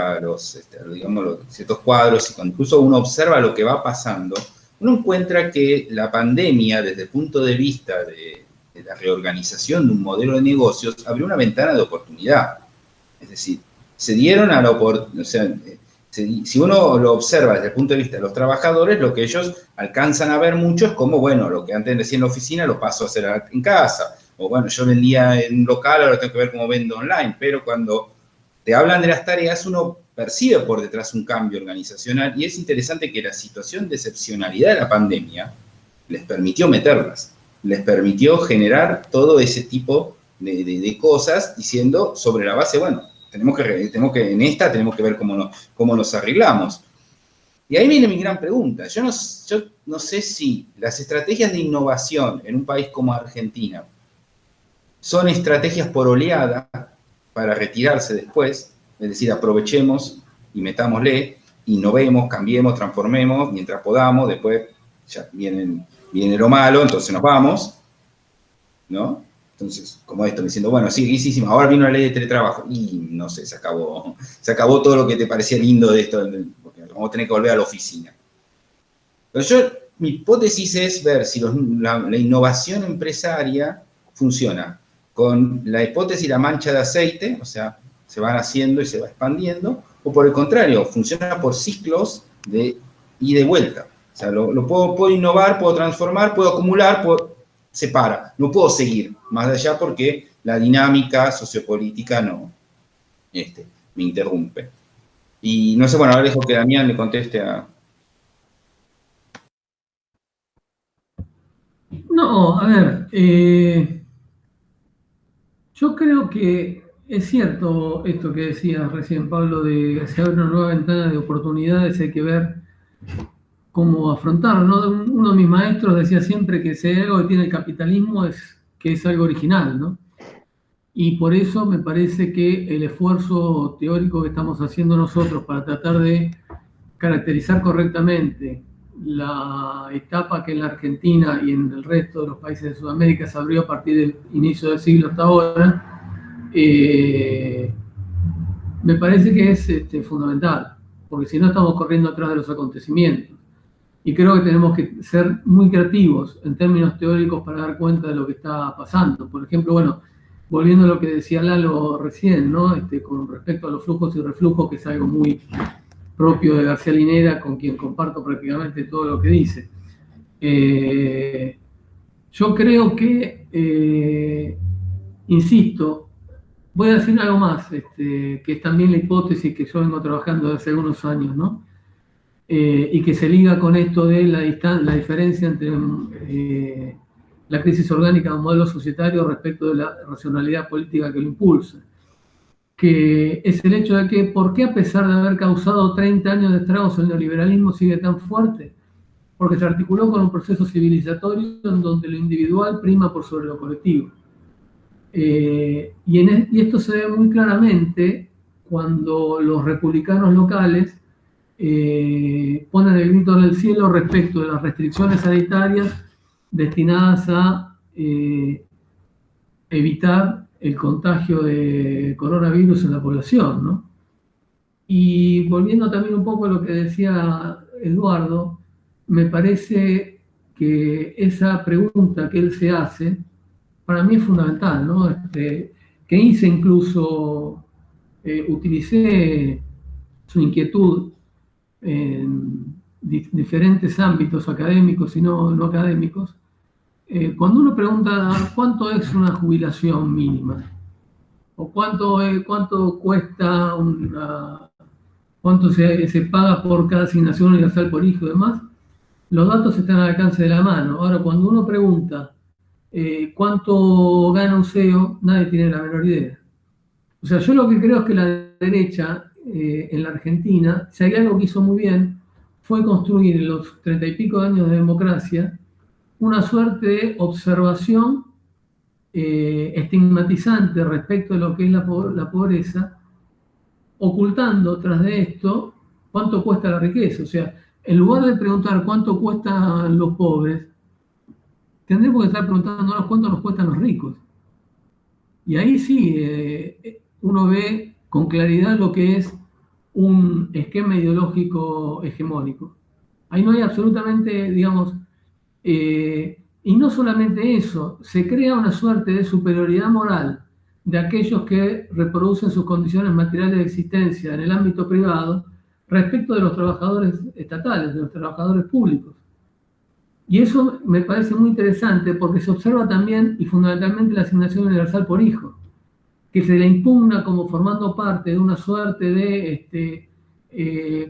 digamos, los ciertos cuadros, y cuando incluso uno observa lo que va pasando, uno encuentra que la pandemia, desde el punto de vista de la reorganización de un modelo de negocios, abrió una ventana de oportunidad. Es decir, se dieron a la oportunidad, o sea, si uno lo observa desde el punto de vista de los trabajadores, lo que ellos alcanzan a ver mucho es como, bueno, lo que antes decía en la oficina lo paso a hacer en casa. O bueno, yo vendía en un local, ahora tengo que ver cómo vendo online. Pero cuando te hablan de las tareas, uno percibe por detrás un cambio organizacional. Y es interesante que la situación de excepcionalidad de la pandemia les permitió meterlas. Les permitió generar todo ese tipo de cosas, diciendo sobre la base, bueno, tenemos que ver cómo nos arreglamos. Y ahí viene mi gran pregunta. Yo no sé si las estrategias de innovación en un país como Argentina son estrategias por oleada para retirarse después, es decir, aprovechemos y metámosle, innovemos, cambiemos, transformemos mientras podamos, después ya viene lo malo, entonces nos vamos, ¿no? Entonces, como esto, diciendo, bueno, sí, ahora vino la ley de teletrabajo, y no sé, se acabó todo lo que te parecía lindo de esto, porque vamos a tener que volver a la oficina. Pero mi hipótesis es ver si la innovación empresaria funciona con la hipótesis de la mancha de aceite, o sea, se van haciendo y se va expandiendo, o por el contrario, funciona por ciclos de ida y vuelta. O sea, puedo innovar, puedo transformar, puedo acumular, se para. No puedo seguir más allá porque la dinámica sociopolítica me interrumpe. Y no sé, bueno, ahora dejo que Damián le conteste a... No, a ver, yo creo que es cierto esto que decías recién, Pablo, de se abre una nueva ventana de oportunidades, hay que ver cómo afrontarlo, ¿no? Uno de mis maestros decía siempre que si hay algo que tiene el capitalismo es que es algo original, ¿no? Y por eso me parece que el esfuerzo teórico que estamos haciendo nosotros para tratar de caracterizar correctamente la etapa que en la Argentina y en el resto de los países de Sudamérica se abrió a partir del inicio del siglo hasta ahora, me parece que es fundamental, porque si no estamos corriendo atrás de los acontecimientos. Y creo que tenemos que ser muy creativos en términos teóricos para dar cuenta de lo que está pasando. Por ejemplo, bueno, volviendo a lo que decía Lalo recién, ¿no? Con respecto a los flujos y reflujos, que es algo muy propio de García Linera, con quien comparto prácticamente todo lo que dice. Yo creo que, insisto, voy a decir algo más, que es también la hipótesis que yo vengo trabajando desde hace algunos años, ¿no? Y que se liga con esto de la diferencia entre la crisis orgánica de un modelo societario respecto de la racionalidad política que lo impulsa, que es el hecho de que ¿por qué a pesar de haber causado 30 años de estragos el neoliberalismo sigue tan fuerte? Porque se articuló con un proceso civilizatorio en donde lo individual prima por sobre lo colectivo. Y esto se ve muy claramente cuando los republicanos locales ponen el grito en el cielo respecto de las restricciones sanitarias destinadas a evitar el contagio de coronavirus en la población, ¿no? Y volviendo también un poco a lo que decía Eduardo, me parece que esa pregunta que él se hace, para mí es fundamental, ¿no? Que hice incluso, utilicé su inquietud en diferentes ámbitos académicos y no académicos. Cuando uno pregunta cuánto es una jubilación mínima, o cuánto cuesta cuánto se paga por cada asignación universal por hijo y demás, los datos están al alcance de la mano. Ahora, cuando uno pregunta cuánto gana un CEO, nadie tiene la menor idea. O sea, yo lo que creo es que la derecha en la Argentina, si hay algo que hizo muy bien, fue construir en los 30 y pico de años de democracia una suerte de observación estigmatizante respecto de lo que es la pobreza, ocultando tras de esto cuánto cuesta la riqueza. O sea, en lugar de preguntar cuánto cuestan los pobres, tendremos que estar preguntándonos cuánto nos cuestan los ricos. Y ahí sí, uno ve con claridad lo que es un esquema ideológico hegemónico. Ahí no hay absolutamente, digamos, y no solamente eso, se crea una suerte de superioridad moral de aquellos que reproducen sus condiciones materiales de existencia en el ámbito privado respecto de los trabajadores estatales, de los trabajadores públicos. Y eso me parece muy interesante porque se observa también y fundamentalmente la asignación universal por hijo, que se le impugna como formando parte de una suerte de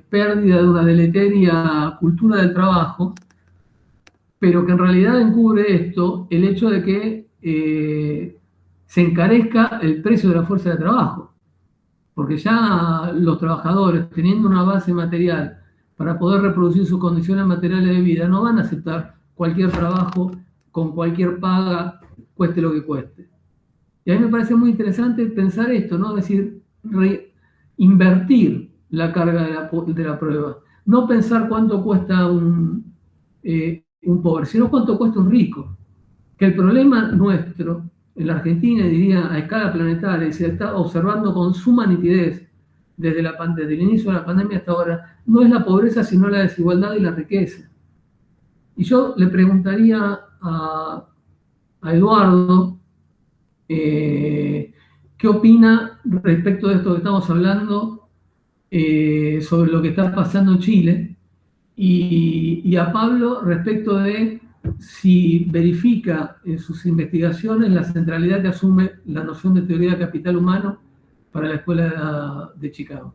pérdida de una deleteria cultura del trabajo, pero que en realidad encubre esto el hecho de que se encarezca el precio de la fuerza de trabajo, porque ya los trabajadores, teniendo una base material para poder reproducir sus condiciones materiales de vida, no van a aceptar cualquier trabajo con cualquier paga, cueste lo que cueste. Y a mí me parece muy interesante pensar esto, ¿no? Es decir, invertir la carga de la prueba. No pensar cuánto cuesta un pobre, sino cuánto cuesta un rico. Que el problema nuestro, en la Argentina, diría a escala planetaria, y se está observando con suma nitidez desde el inicio de la pandemia hasta ahora, no es la pobreza, sino la desigualdad y la riqueza. Y yo le preguntaría a Eduardo, ¿qué opina respecto de esto que estamos hablando, sobre lo que está pasando en Chile? Y a Pablo respecto de si verifica en sus investigaciones la centralidad que asume la noción de teoría de capital humano para la Escuela de Chicago.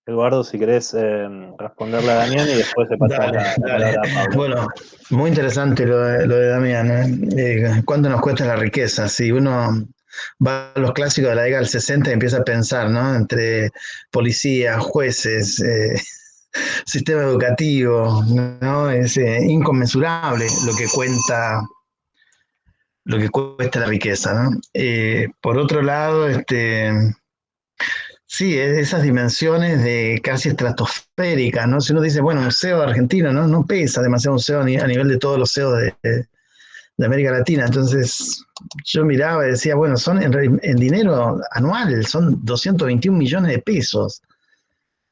Eduardo, si querés responderle a Damián y después le pasamos la palabra a Pablo. Bueno, muy interesante lo de Damián, ¿eh? ¿Cuánto nos cuesta la riqueza? Si uno va a los clásicos de la década del 60 y empieza a pensar, ¿no? Entre policías, jueces, sistema educativo, ¿no? Es inconmensurable lo que cuesta la riqueza, ¿no? Por otro lado, sí, esas dimensiones de casi estratosféricas, ¿no? Si uno dice, bueno, museo argentino, ¿no? No pesa demasiado museo a nivel de todos los museos de América Latina. Entonces, yo miraba y decía, bueno, son en dinero anual, son 221 millones de pesos,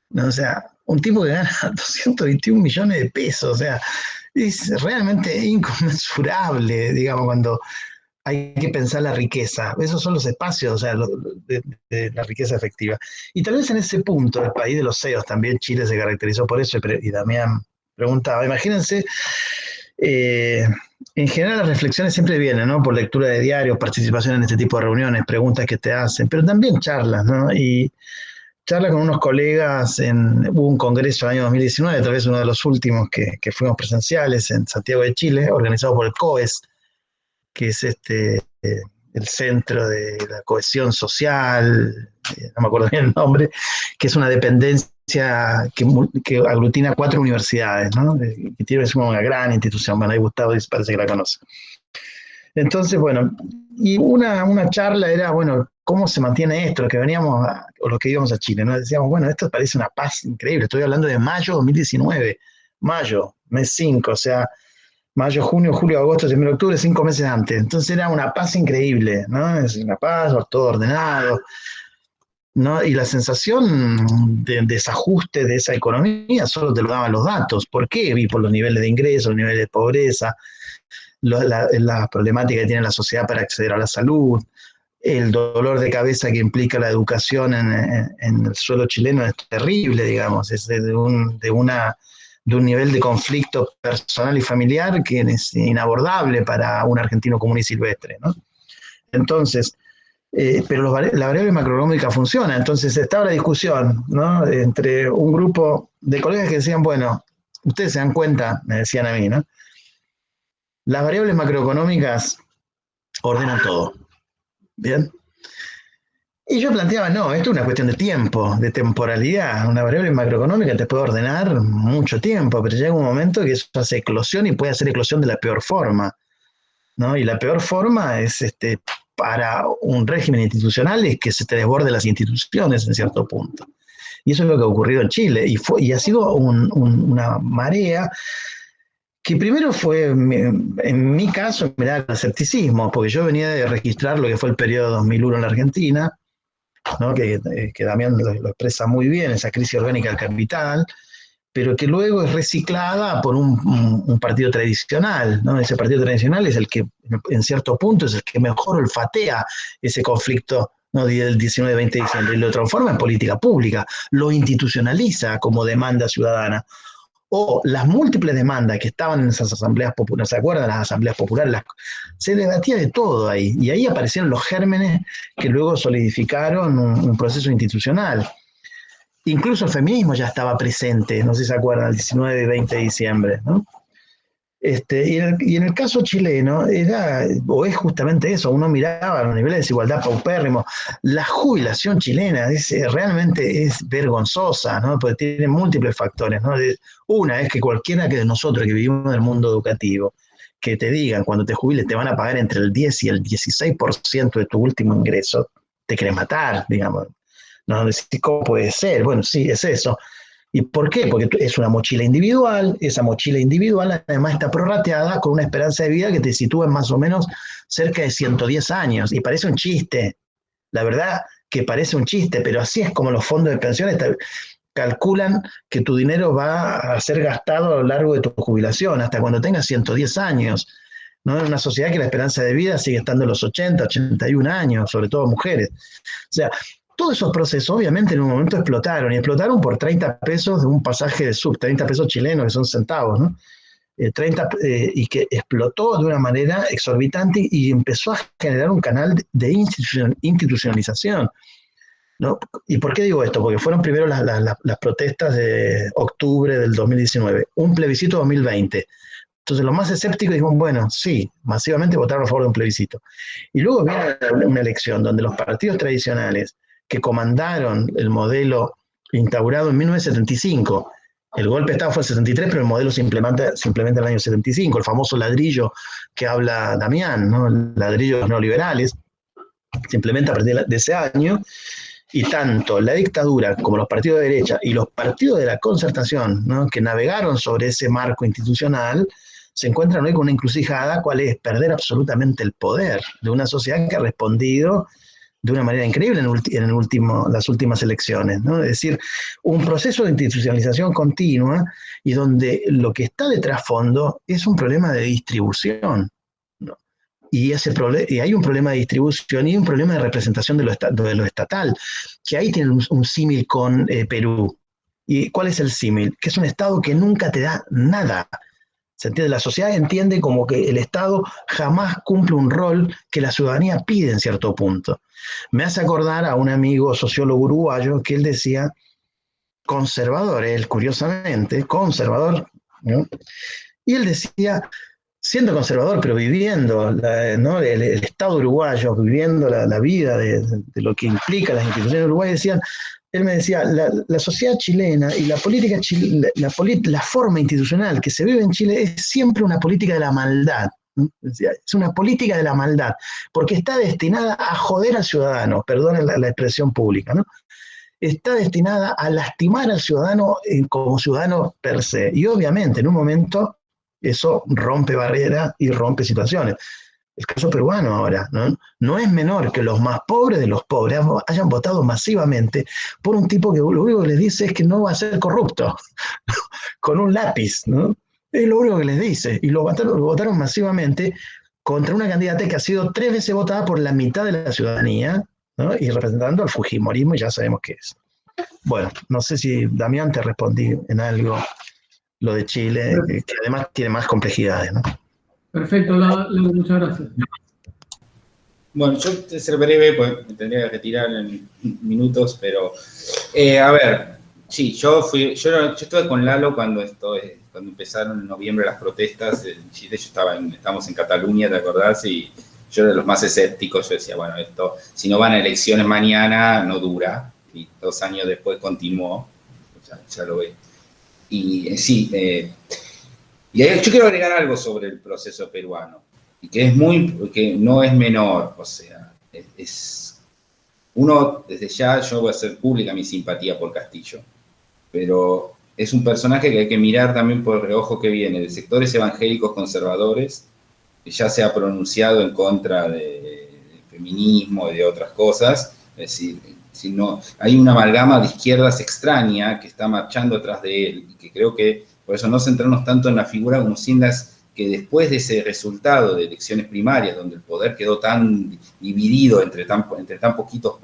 ¿no? O sea, un tipo que gana 221 millones de pesos, o sea, es realmente inconmensurable, digamos, cuando hay que pensar la riqueza. Esos son los espacios, o sea, de la riqueza efectiva. Y tal vez en ese punto, el país de los CEOs, también Chile se caracterizó por eso, y Damián preguntaba, imagínense, en general las reflexiones siempre vienen, ¿no? Por lectura de diarios, participación en este tipo de reuniones, preguntas que te hacen, pero también charlas, ¿no? Y charla con unos colegas, hubo un congreso en el año 2019, tal vez uno de los últimos que fuimos presenciales en Santiago de Chile, organizado por el COES, que es el Centro de la Cohesión Social, no me acuerdo bien el nombre, que es una dependencia que aglutina 4 universidades, ¿no? Que tiene una gran institución. Bueno, ahí Gustavo parece que la conoce. Entonces, bueno, y una charla era, bueno, ¿cómo se mantiene esto? Lo que veníamos, o lo que íbamos a Chile, ¿no? Decíamos, bueno, esto parece una paz increíble. Estoy hablando de mayo de 2019, mayo, mes 5, o sea, mayo, junio, julio, agosto, septiembre, octubre, 5 meses antes. Entonces era una paz increíble, ¿no? Es una paz, todo ordenado, ¿no? Y la sensación de desajuste de esa economía solo te lo daban los datos. ¿Por qué? Vi por los niveles de ingresos, los niveles de pobreza, la problemática que tiene la sociedad para acceder a la salud, el dolor de cabeza que implica la educación en el suelo chileno es terrible, digamos, es de un nivel de conflicto personal y familiar que es inabordable para un argentino común y silvestre, ¿no? Entonces, pero la variable macroeconómica funciona, entonces estaba la discusión, ¿no? Entre un grupo de colegas que decían, bueno, ustedes se dan cuenta, me decían a mí, ¿no? Las variables macroeconómicas ordenan todo, ¿bien? Y yo planteaba, no, esto es una cuestión de tiempo, de temporalidad. Una variable macroeconómica te puede ordenar mucho tiempo, pero llega un momento que eso hace eclosión y puede hacer eclosión de la peor forma, ¿no? Y la peor forma es, para un régimen institucional, es que se te desborde las instituciones en cierto punto. Y eso es lo que ha ocurrido en Chile. Y ha sido una marea que primero fue, en mi caso, mirar el escepticismo, porque yo venía de registrar lo que fue el periodo 2001 en la Argentina, ¿no? Que Damián lo expresa muy bien, esa crisis orgánica del capital, pero que luego es reciclada por un partido tradicional, ¿no? Ese partido tradicional es el que, en cierto punto, es el que mejor olfatea ese conflicto, ¿no? Del 19-20 de diciembre, y lo transforma en política pública, lo institucionaliza como demanda ciudadana. O las múltiples demandas que estaban en esas asambleas populares, ¿se acuerdan? Las asambleas populares, se debatía de todo ahí, y ahí aparecieron los gérmenes que luego solidificaron un proceso institucional. Incluso el feminismo ya estaba presente, no sé si se acuerdan, el 19 y 20 de diciembre, ¿no? Y en el caso chileno es justamente eso, uno miraba los niveles de desigualdad paupérrimos, la jubilación chilena realmente es vergonzosa, ¿no? Porque tiene múltiples factores, ¿no? Una es que cualquiera de nosotros que vivimos en el mundo educativo, que te digan cuando te jubiles te van a pagar entre el 10 y el 16% de tu último ingreso, te quiere matar, digamos. No, ¿cómo puede ser? Bueno, sí, es eso. ¿Y por qué? Porque es una mochila individual, esa mochila individual además está prorrateada con una esperanza de vida que te sitúa en más o menos cerca de 110 años, y parece un chiste, la verdad que parece un chiste, pero así es como los fondos de pensiones calculan que tu dinero va a ser gastado a lo largo de tu jubilación, hasta cuando tengas 110 años, ¿no? En una sociedad que la esperanza de vida sigue estando en los 80, 81 años, sobre todo mujeres. O sea, todos esos procesos obviamente en un momento explotaron, y explotaron por 30 pesos de un pasaje de sub, 30 pesos chilenos, que son centavos, ¿no? Y que explotó de una manera exorbitante y empezó a generar un canal de institucionalización. ¿no? ¿Y por qué digo esto? Porque fueron primero las protestas de octubre del 2019, un plebiscito 2020. Entonces los más escépticos dijeron, bueno, sí, masivamente votaron a favor de un plebiscito. Y luego viene una elección donde los partidos tradicionales que comandaron el modelo instaurado en 1975, el golpe de Estado fue el 73, pero el modelo se implementa en el año 75, el famoso ladrillo que habla Damián, ¿no? El ladrillo de los neoliberales, se implementa a partir de ese año, y tanto la dictadura como los partidos de derecha y los partidos de la concertación, ¿no?, que navegaron sobre ese marco institucional, se encuentran hoy con una encrucijada, cuál es perder absolutamente el poder de una sociedad que ha respondido de una manera increíble en las últimas elecciones, ¿no? Es decir, un proceso de institucionalización continua y donde lo que está de trasfondo es un problema de distribución, ¿no? Y hay un problema de distribución y un problema de representación de lo estatal, que ahí tiene un símil con Perú. ¿Y cuál es el símil? Que es un Estado que nunca te da nada. ¿Se entiende? La sociedad entiende como que el Estado jamás cumple un rol que la ciudadanía pide en cierto punto. Me hace acordar a un amigo sociólogo uruguayo que él decía, conservador, él curiosamente, conservador, ¿no? Y él decía, siendo conservador, pero viviendo, ¿no?, el Estado uruguayo, viviendo la vida de lo que implica las instituciones uruguayas, decían, él me decía, la sociedad chilena y la política la forma institucional que se vive en Chile es siempre una política de la maldad, ¿no? Es una política de la maldad, porque está destinada a joder al ciudadano, perdonen la expresión pública, ¿no? Está destinada a lastimar al ciudadano como ciudadano per se. Y obviamente en un momento eso rompe barreras y rompe situaciones. El caso peruano ahora, ¿no? No es menor que los más pobres de los pobres hayan votado masivamente por un tipo que lo único que les dice es que no va a ser corrupto, con un lápiz, ¿no? Es lo único que les dice. Y lo votaron masivamente contra una candidata que ha sido 3 veces votada por la mitad de la ciudadanía, ¿no?, y representando al fujimorismo, y ya sabemos qué es. Bueno, no sé si, Damián, te respondí en algo lo de Chile, que además tiene más complejidades, ¿no? Perfecto, muchas gracias. Bueno, yo te seré breve, pues me tendría que retirar en minutos, pero a ver, sí, yo estuve con Lalo cuando empezaron en noviembre las protestas en Chile. Estábamos en Cataluña, ¿te acordás? Y yo era de los más escépticos. Yo decía, bueno, esto, si no van a elecciones mañana, no dura. Y 2 años después continuó, ya lo ve. Y sí, y yo quiero agregar algo sobre el proceso peruano, y que no es menor, o sea, desde ya yo voy a hacer pública mi simpatía por Castillo, pero es un personaje que hay que mirar también por el reojo que viene de sectores evangélicos conservadores, que ya se ha pronunciado en contra del feminismo y de otras cosas. Es decir, si no, hay una amalgama de izquierdas extraña que está marchando atrás de él, y que creo que por eso no centrarnos tanto en la figura como si en que después de ese resultado de elecciones primarias, donde el poder quedó tan dividido entre tan poquitos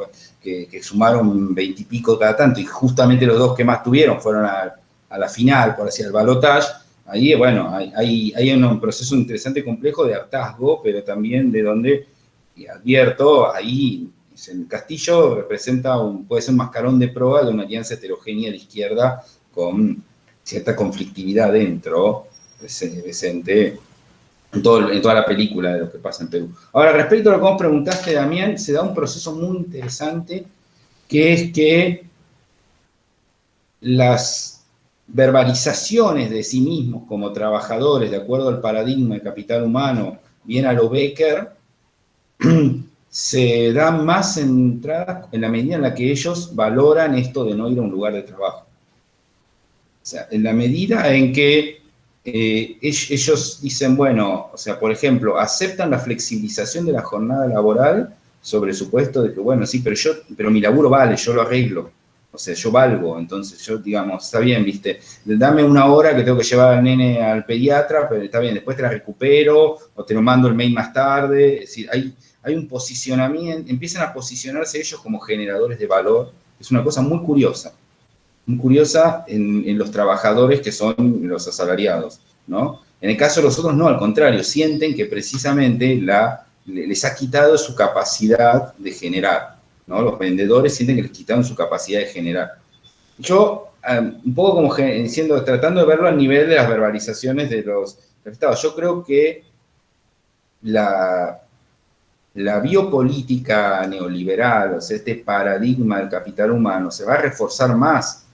que sumaron 20 y pico cada tanto, y justamente los 2 que más tuvieron fueron a la final, por así, al balotaje. Ahí, bueno, hay un proceso interesante y complejo de hartazgo, pero también de donde, y advierto, ahí el Castillo puede ser un mascarón de proa de una alianza heterogénea de izquierda con cierta conflictividad dentro, presente en toda la película de lo que pasa en Perú. Ahora, respecto a lo que vos preguntaste, Damián, se da un proceso muy interesante, que es que las verbalizaciones de sí mismos como trabajadores, de acuerdo al paradigma de capital humano, bien a lo Becker, se dan más entradas en la medida en la que ellos valoran esto de no ir a un lugar de trabajo. O sea, en la medida en que ellos dicen, bueno, o sea, por ejemplo, aceptan la flexibilización de la jornada laboral sobre el supuesto de que, bueno, sí, pero mi laburo vale, yo lo arreglo. O sea, yo valgo, entonces yo, digamos, está bien, ¿viste? Dame 1 hora que tengo que llevar al nene al pediatra, pero está bien, después te la recupero, o te lo mando el mail más tarde. Es decir, hay un posicionamiento, empiezan a posicionarse ellos como generadores de valor. Es una cosa muy curiosa en los trabajadores que son los asalariados, ¿no? En el caso de los otros, no, al contrario, sienten que precisamente les ha quitado su capacidad de generar. ¿no? Los vendedores sienten que les quitaron su capacidad de generar. Yo, un poco como tratando de verlo al nivel de las verbalizaciones de los estados, yo creo que la biopolítica neoliberal, o sea, este paradigma del capital humano, se va a reforzar más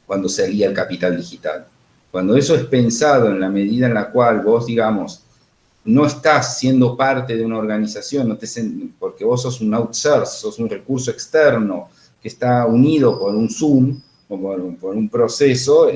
cuando se alía el capital digital. Cuando eso es pensado en la medida en la cual vos, digamos, no estás siendo parte de una organización, porque vos sos un outsource, sos un recurso externo que está unido por un Zoom o por un proceso,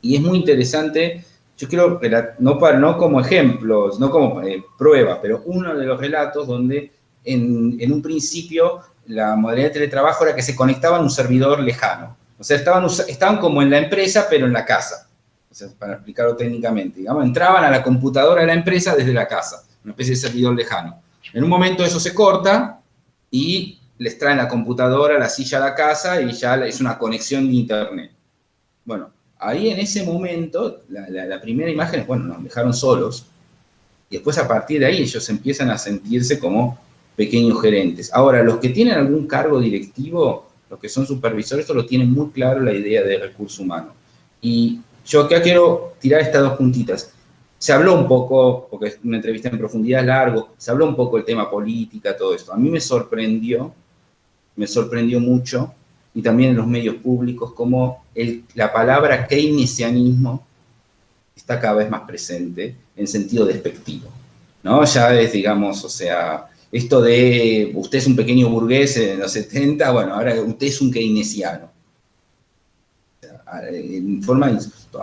y es muy interesante. Yo creo que no como ejemplos, no como prueba, pero uno de los relatos donde en un principio la modalidad de teletrabajo era que se conectaban a un servidor lejano. O sea, estaban como en la empresa, pero en la casa. O sea, para explicarlo técnicamente, digamos, entraban a la computadora de la empresa desde la casa, una especie de servidor lejano. En un momento eso se corta y les traen la computadora, la silla a la casa y ya es una conexión de internet. Bueno, ahí en ese momento, la primera imagen es, bueno, nos dejaron solos, y después a partir de ahí ellos empiezan a sentirse como pequeños gerentes. Ahora, los que tienen algún cargo directivo, los que son supervisores, esto lo tienen muy claro la idea de recurso humano. Y yo acá quiero tirar estas dos puntitas. Se habló un poco, porque es una entrevista en profundidad largo, se habló un poco el tema política, todo esto. A mí me sorprendió mucho, y también en los medios públicos, como la palabra keynesianismo está cada vez más presente en sentido despectivo, ¿no? Ya es, digamos, o sea, esto de usted es un pequeño burgués en los 70, bueno, ahora usted es un keynesiano.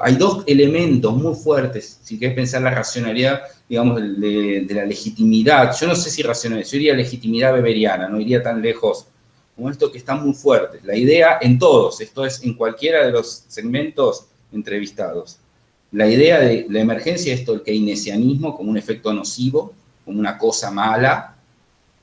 Hay dos elementos muy fuertes, si querés pensar la racionalidad, digamos, de la legitimidad. Yo no sé si racionalidad, yo diría legitimidad weberiana, no iría tan lejos como esto, que están muy fuertes. La idea en todos, esto es en cualquiera de los segmentos entrevistados. La idea de la emergencia es esto, el keynesianismo como un efecto nocivo, como una cosa mala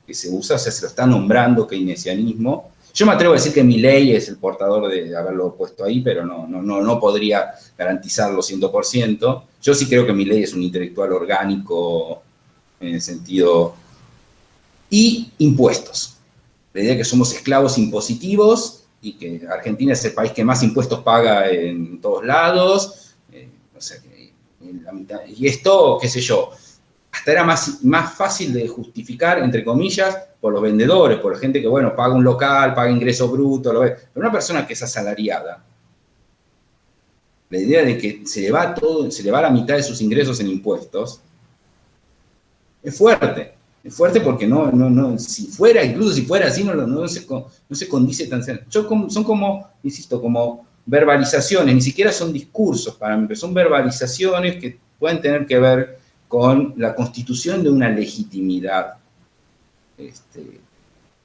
que se usa, o sea, se lo está nombrando keynesianismo. Yo me atrevo a decir que Milei es el portador de haberlo puesto ahí, pero no podría garantizarlo 100%. Yo sí creo que Milei es un intelectual orgánico en el sentido. Y impuestos. La idea de que somos esclavos impositivos y que Argentina es el país que más impuestos paga en todos lados. O sea, la mitad. Y esto, qué sé yo, hasta era más fácil de justificar, entre comillas, por los vendedores, por la gente que, bueno, paga un local, paga ingresos brutos, pero una persona que es asalariada, la idea de que se le va la mitad de sus ingresos en impuestos, es fuerte. Es fuerte porque si fuera así, no se condice tan sencillo. Son como, insisto, como verbalizaciones, ni siquiera son discursos para mí, pero son verbalizaciones que pueden tener que ver con la constitución de una legitimidad,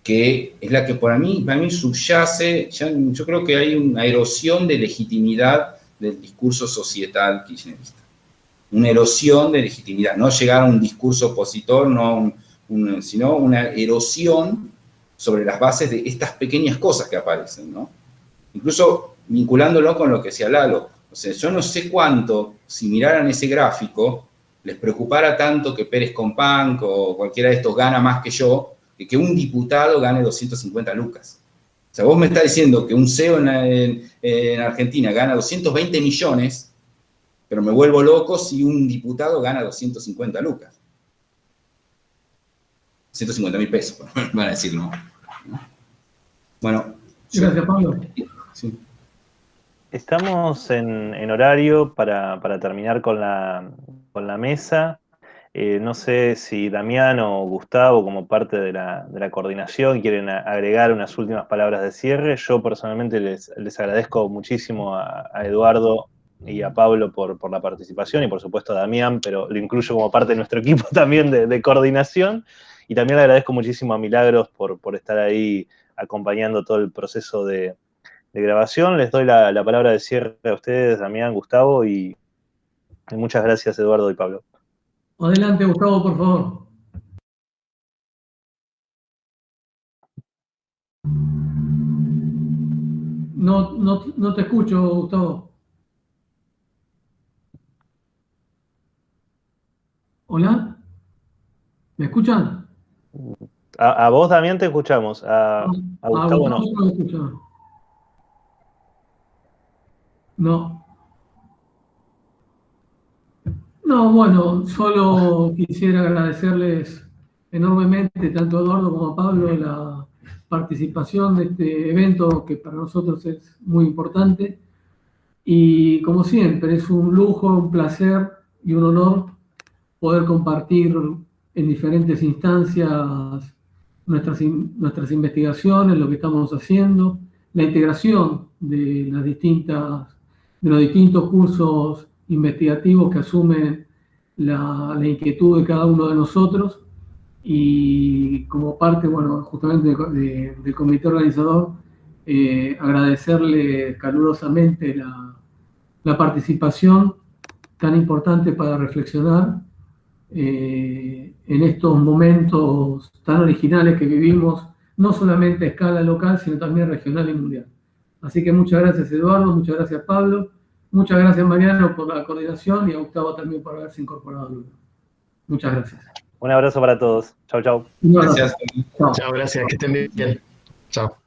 que es la que para mí subyace. Yo creo que hay una erosión de legitimidad del discurso societal kirchnerista. Una erosión de legitimidad, no llegar a un discurso opositor, sino una erosión sobre las bases de estas pequeñas cosas que aparecen, ¿no? Incluso vinculándolo con lo que decía Lalo. O sea, yo no sé cuánto, si miraran ese gráfico, les preocupara tanto que Pérez Companc o cualquiera de estos gana más que yo, que un diputado gane 250 lucas. O sea, vos me estás diciendo que un CEO en Argentina gana 220 millones, pero me vuelvo loco si un diputado gana 250 lucas. 150.000 pesos, van a decir, ¿no? Bueno. Gracias, Pablo. Sí. Estamos en horario para terminar con la mesa. No sé si Damián o Gustavo, como parte de la coordinación, quieren agregar unas últimas palabras de cierre. Yo personalmente les agradezco muchísimo a Eduardo y a Pablo por la participación, y por supuesto a Damián, pero lo incluyo como parte de nuestro equipo también de coordinación. Y también le agradezco muchísimo a Milagros por estar ahí acompañando todo el proceso de grabación. Les doy la palabra de cierre a ustedes, Damián, Gustavo, y muchas gracias, Eduardo y Pablo. Adelante, Gustavo, por favor. No te escucho, Gustavo. ¿Hola? ¿Me escuchan? A vos, Damián, te escuchamos. A Gustavo no. No. No, bueno, solo quisiera agradecerles enormemente, tanto a Eduardo como a Pablo, la participación de este evento que para nosotros es muy importante. Y como siempre, es un lujo, un placer y un honor poder compartir en diferentes instancias nuestras investigaciones, lo que estamos haciendo, la integración de los distintos cursos investigativos que asumen la inquietud de cada uno de nosotros, y como parte, bueno, justamente del comité organizador, agradecerle calurosamente la participación tan importante para reflexionar en estos momentos tan originales que vivimos, no solamente a escala local, sino también regional y mundial. Así que muchas gracias, Eduardo, muchas gracias, Pablo, muchas gracias, Mariano, por la coordinación, y a Gustavo también por haberse incorporado al grupo. Muchas gracias. Un abrazo para todos. Chau, chau. Gracias. Chao, gracias, que estén bien. Chao.